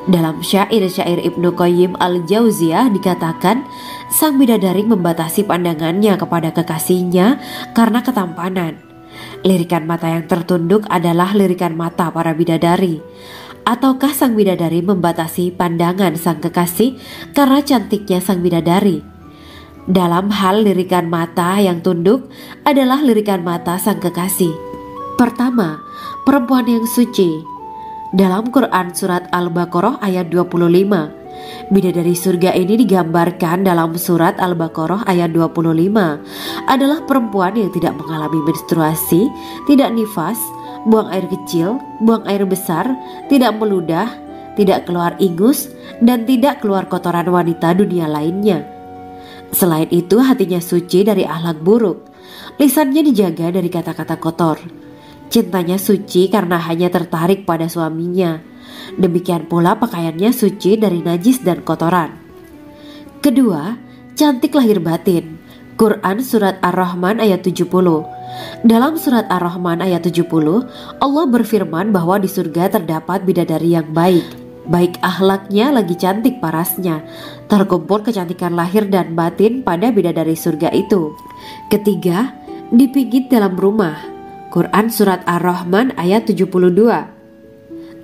Speaker 1: Dalam syair-syair Ibnu Qayyim Al-Jauziyah dikatakan, sang bidadari membatasi pandangannya kepada kekasihnya karena ketampanan. Lirikan mata yang tertunduk adalah lirikan mata para bidadari. Ataukah sang bidadari membatasi pandangan sang kekasih karena cantiknya sang bidadari? Dalam hal lirikan mata yang tunduk adalah lirikan mata sang kekasih. Pertama, perempuan yang suci. Dalam Quran Surat Al-Baqarah ayat 25, bidadari surga ini digambarkan dalam Surat Al-Baqarah ayat 25 adalah perempuan yang tidak mengalami menstruasi, tidak nifas, buang air kecil, buang air besar, tidak meludah, tidak keluar ingus, dan tidak keluar kotoran wanita dunia lainnya. Selain itu hatinya suci dari akhlak buruk. Lisannya dijaga dari kata-kata kotor. Cintanya suci karena hanya tertarik pada suaminya. Demikian pula pakaiannya suci dari najis dan kotoran. Kedua, cantik lahir batin. Quran Surat Ar-Rahman ayat 70. Dalam Surat Ar-Rahman ayat 70, Allah berfirman bahwa di surga terdapat bidadari yang baik. Baik akhlaknya lagi cantik parasnya. Terkumpul kecantikan lahir dan batin pada bidadari surga itu. Ketiga, dipijit dalam rumah. Quran Surat Ar-Rahman ayat 72.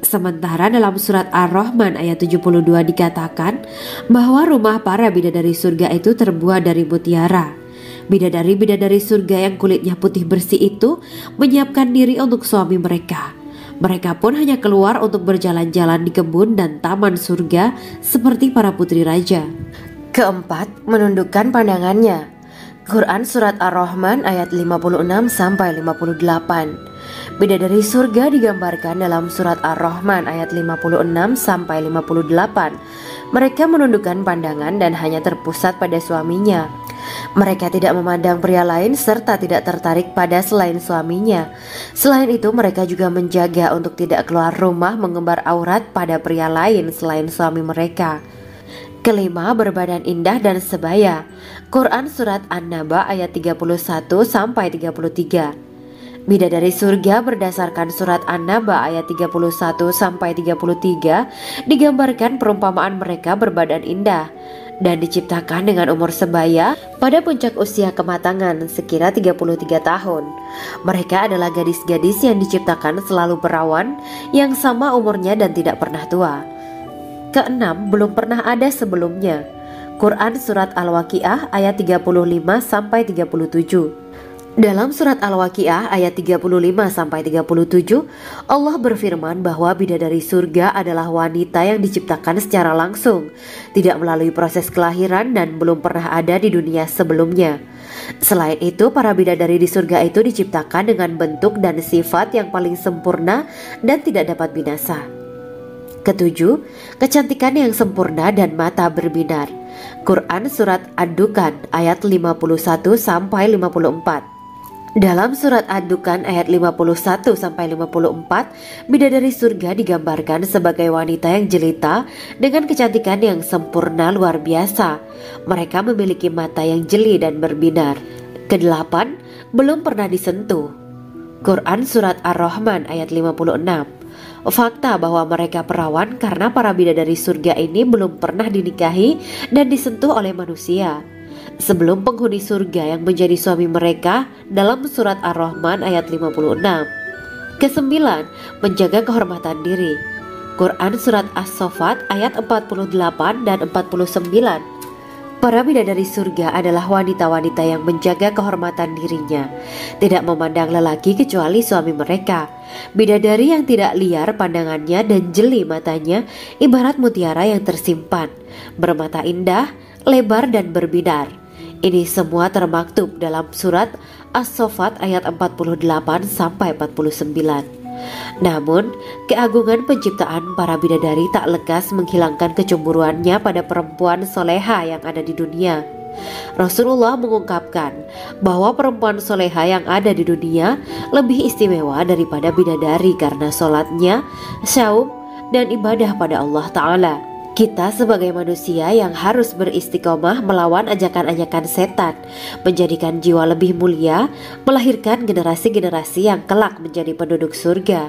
Speaker 1: Sementara dalam Surat Ar-Rahman ayat 72 dikatakan bahwa rumah para bidadari surga itu terbuat dari mutiara. Bidadari-bidadari surga yang kulitnya putih bersih itu menyiapkan diri untuk suami mereka. Mereka pun hanya keluar untuk berjalan-jalan di kebun dan taman surga seperti para putri raja. Keempat, menundukkan pandangannya. Quran Surat Ar-Rahman ayat 56-58. Bidadari surga digambarkan dalam Surat Ar-Rahman ayat 56-58. Mereka menundukkan pandangan dan hanya terpusat pada suaminya. Mereka tidak memandang pria lain serta tidak tertarik pada selain suaminya. Selain itu mereka juga menjaga untuk tidak keluar rumah mengembar aurat pada pria lain selain suami mereka. Kelima, berbadan indah dan sebaya. Quran Surat An-Naba ayat 31-33. Bidadari surga berdasarkan Surat An-Naba ayat 31-33 digambarkan perumpamaan mereka berbadan indah dan diciptakan dengan umur sebaya pada puncak usia kematangan sekira 33 tahun. Mereka adalah gadis-gadis yang diciptakan selalu perawan yang sama umurnya dan tidak pernah tua. Keenam, belum pernah ada sebelumnya. Quran Surat Al-Waqiah ayat 35-37. Dalam Surat Al-Waqiah ayat 35-37, Allah berfirman bahwa bidadari surga adalah wanita yang diciptakan secara langsung, tidak melalui proses kelahiran dan belum pernah ada di dunia sebelumnya. Selain itu, para bidadari di surga itu diciptakan dengan bentuk dan sifat yang paling sempurna dan tidak dapat binasa. Ketujuh, kecantikan yang sempurna dan mata berbinar. Quran Surat Ad-Dukan ayat 51-54. Dalam Surat Ad-Dukan ayat 51-54, bidadari surga digambarkan sebagai wanita yang jelita dengan kecantikan yang sempurna luar biasa. Mereka memiliki mata yang jeli dan berbinar. Kedelapan, belum pernah disentuh. Quran Surat Ar-Rahman ayat 56. Fakta bahwa mereka perawan karena para bidadari surga ini belum pernah dinikahi dan disentuh oleh manusia sebelum penghuni surga yang menjadi suami mereka dalam Surat Ar-Rahman ayat 56. Kesembilan, menjaga kehormatan diri. Quran Surat As-Saffat ayat 48 dan 49. Para bidadari surga adalah wanita-wanita yang menjaga kehormatan dirinya, tidak memandang lelaki kecuali suami mereka. Bidadari yang tidak liar pandangannya dan jeli matanya ibarat mutiara yang tersimpan, bermata indah, lebar dan berbinar. Ini semua termaktub dalam Surat As-Saffat ayat 48-49. Namun, keagungan penciptaan para bidadari tak lekas menghilangkan kecemburuannya pada perempuan soleha yang ada di dunia. Rasulullah mengungkapkan bahwa perempuan soleha yang ada di dunia lebih istimewa daripada bidadari karena sholatnya, syaum, dan ibadah pada Allah Ta'ala. Kita sebagai manusia yang harus beristiqomah melawan ajakan-ajakan setan, menjadikan jiwa lebih mulia, melahirkan generasi-generasi yang kelak menjadi penduduk surga.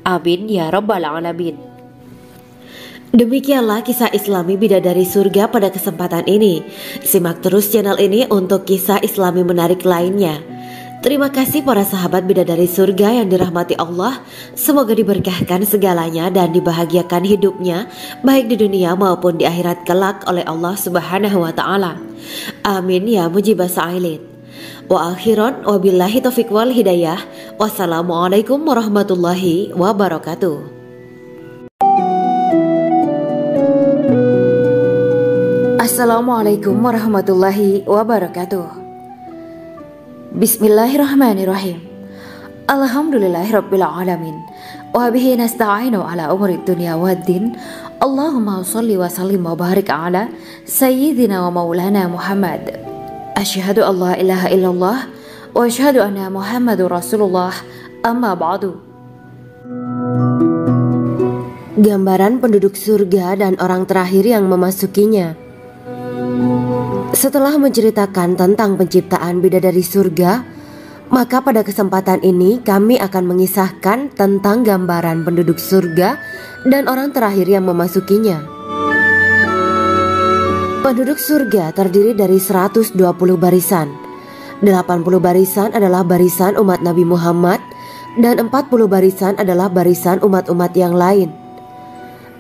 Speaker 1: Amin ya rabbal alamin. Demikianlah kisah Islami bidadari surga pada kesempatan ini. Simak terus channel ini untuk kisah Islami menarik lainnya. Terima kasih para sahabat bidadari surga yang dirahmati Allah. Semoga diberkahkan segalanya dan dibahagiakan hidupnya baik di dunia maupun di akhirat kelak oleh Allah Subhanahu wa taala. Amin ya mujibas sa'ilin. Wa akhiran wabillahi taufiq wal hidayah. Wassalamualaikum warahmatullahi wabarakatuh. Assalamualaikum warahmatullahi wabarakatuh. Bismillahirrahmanirrahim. Alhamdulillahirabbil alamin. Wa bihi nasta'inu ala umuri dunya waddin. Allahumma shalli wa sallim wa barik ala sayyidina wa maulana Muhammad. Asyhadu an la ilaha illallah
Speaker 2: وأشهد أن محمد رسول الله أما بعد.
Speaker 1: Gambaran penduduk surga dan orang terakhir yang memasukinya. Setelah menceritakan tentang penciptaan bidadari surga, maka pada kesempatan ini kami akan mengisahkan tentang gambaran penduduk surga dan orang terakhir yang memasukinya. Penduduk surga terdiri dari 120 barisan. 80 barisan adalah barisan umat Nabi Muhammad dan 40 barisan adalah barisan umat-umat yang lain.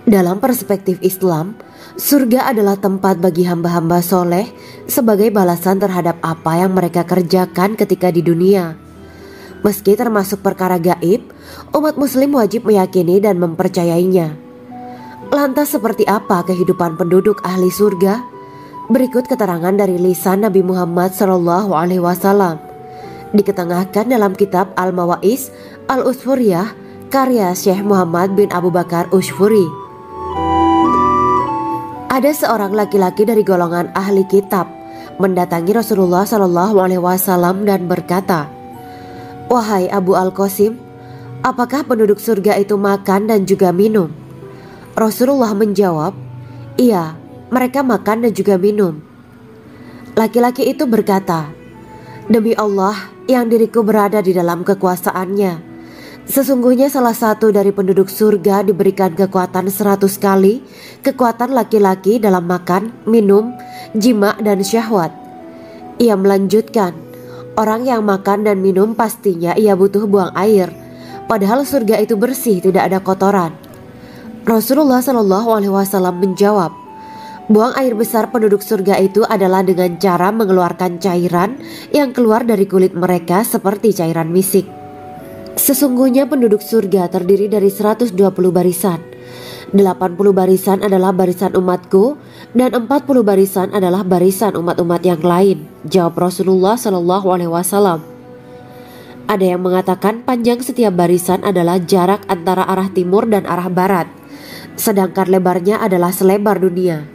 Speaker 1: Dalam perspektif Islam, surga adalah tempat bagi hamba-hamba soleh sebagai balasan terhadap apa yang mereka kerjakan ketika di dunia. Meski termasuk perkara gaib, umat muslim wajib meyakini dan mempercayainya. Lantas seperti apa kehidupan penduduk ahli surga? Berikut keterangan dari lisan Nabi Muhammad SAW, diketengahkan dalam kitab Al-Mawa'is Al-Usfuriyah karya Syekh Muhammad bin Abu Bakar Ushfuri. Ada seorang laki-laki dari golongan ahli kitab mendatangi Rasulullah SAW dan berkata, "Wahai Abu Al-Qasim, apakah penduduk surga itu makan dan juga minum?" Rasulullah menjawab, "Iya, mereka makan dan juga minum." Laki-laki itu berkata, "Demi Allah yang diriku berada di dalam kekuasaannya, sesungguhnya salah satu dari penduduk surga diberikan kekuatan 100 kali kekuatan laki-laki dalam makan, minum, jima, dan syahwat." Ia melanjutkan, "Orang yang makan dan minum pastinya ia butuh buang air, padahal surga itu bersih, tidak ada kotoran." Rasulullah SAW menjawab, "Buang air besar penduduk surga itu adalah dengan cara mengeluarkan cairan yang keluar dari kulit mereka seperti cairan misik." Sesungguhnya penduduk surga terdiri dari 120 barisan. 80 barisan adalah barisan umatku dan 40 barisan adalah barisan umat-umat yang lain, jawab Rasulullah SAW. Ada yang mengatakan panjang setiap barisan adalah jarak antara arah timur dan arah barat, sedangkan lebarnya adalah selebar dunia.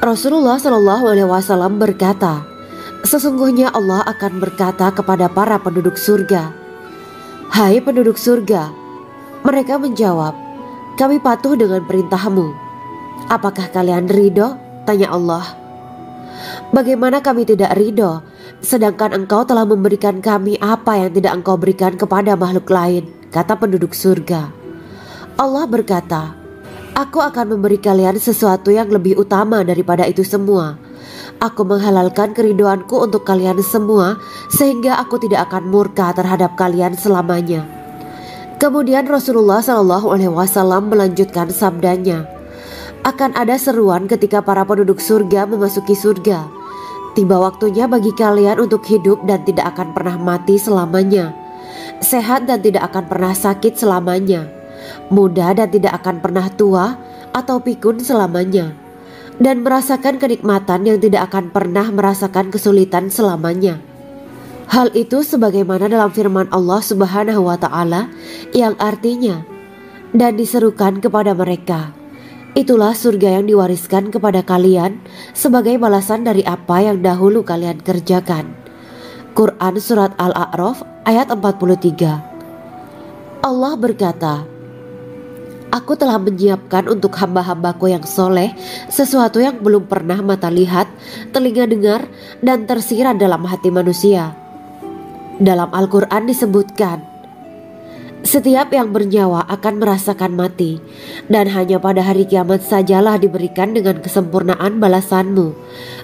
Speaker 1: Rasulullah SAW berkata, "Sesungguhnya Allah akan berkata kepada para penduduk surga, 'Hai penduduk surga,' mereka menjawab, 'Kami patuh dengan perintahmu.' 'Apakah kalian ridho?' tanya Allah. 'Bagaimana kami tidak ridho, sedangkan engkau telah memberikan kami apa yang tidak engkau berikan kepada makhluk lain,' kata penduduk surga. Allah berkata, 'Aku akan memberi kalian sesuatu yang lebih utama daripada itu semua. Aku menghalalkan keridoanku untuk kalian semua sehingga aku tidak akan murka terhadap kalian selamanya.'" Kemudian Rasulullah SAW melanjutkan sabdanya, "Akan ada seruan ketika para penduduk surga memasuki surga. Tiba waktunya bagi kalian untuk hidup dan tidak akan pernah mati selamanya, sehat dan tidak akan pernah sakit selamanya, muda dan tidak akan pernah tua atau pikun selamanya, dan merasakan kenikmatan yang tidak akan pernah merasakan kesulitan selamanya." Hal itu sebagaimana dalam firman Allah Subhanahu wa Ta'ala yang artinya, "Dan diserukan kepada mereka, itulah surga yang diwariskan kepada kalian sebagai balasan dari apa yang dahulu kalian kerjakan." Quran Surat Al-A'raf ayat 43. Allah berkata, "Aku telah menyiapkan untuk hamba-hambaku yang soleh sesuatu yang belum pernah mata lihat, telinga dengar, dan tersirat dalam hati manusia." Dalam Al-Quran disebutkan, "Setiap yang bernyawa akan merasakan mati, dan hanya pada hari kiamat sajalah diberikan dengan kesempurnaan balasanmu.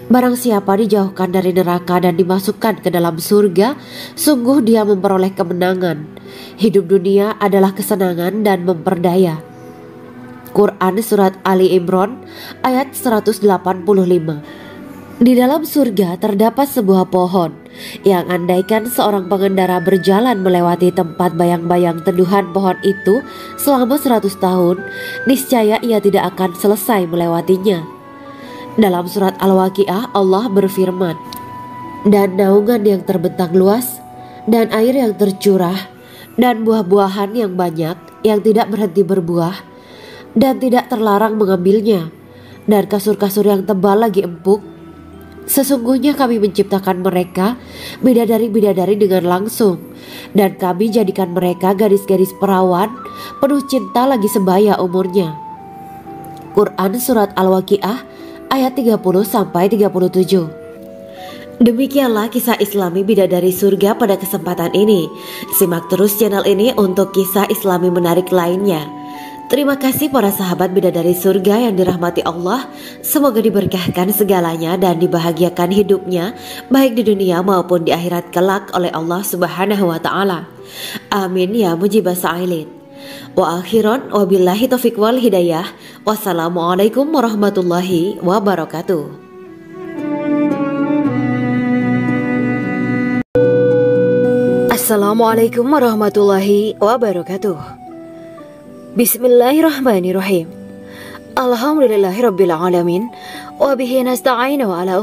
Speaker 1: Barang siapa dijauhkan dari neraka dan dimasukkan ke dalam surga, sungguh dia memperoleh kemenangan. Hidup dunia adalah kesenangan dan memperdaya." Quran Surat Ali Imran ayat 185. Di dalam surga terdapat sebuah pohon yang andaikan seorang pengendara berjalan melewati tempat bayang-bayang teduhan pohon itu selama 100 tahun, niscaya ia tidak akan selesai melewatinya. Dalam surat Al-Waqiah Allah berfirman, "Dan naungan yang terbentang luas, dan air yang tercurah, dan buah-buahan yang banyak yang tidak berhenti berbuah, dan tidak terlarang mengambilnya, dan kasur-kasur yang tebal lagi empuk, Sesungguhnya kami menciptakan mereka bidadari-bidadari dengan langsung, dan kami jadikan mereka gadis-gadis perawan penuh cinta lagi sebaya umurnya. Quran Surat Al-Waqiah ayat 30-37. Demikianlah kisah Islami bidadari surga pada kesempatan ini. Simak terus channel ini untuk kisah Islami menarik lainnya. Terima kasih para sahabat bidadari surga yang dirahmati Allah. Semoga diberkahkan segalanya dan dibahagiakan hidupnya baik di dunia maupun di akhirat kelak oleh Allah Subhanahu wa taala. Amin ya mujibas sa'ilin. Wa akhiran wabillahi taufiq wal hidayah. Wassalamualaikum warahmatullahi wabarakatuh. Assalamualaikum warahmatullahi wabarakatuh. Bismillahirrahmanirrahim. Alhamdulillahirabbil alamin wa bihi nasta'inu ala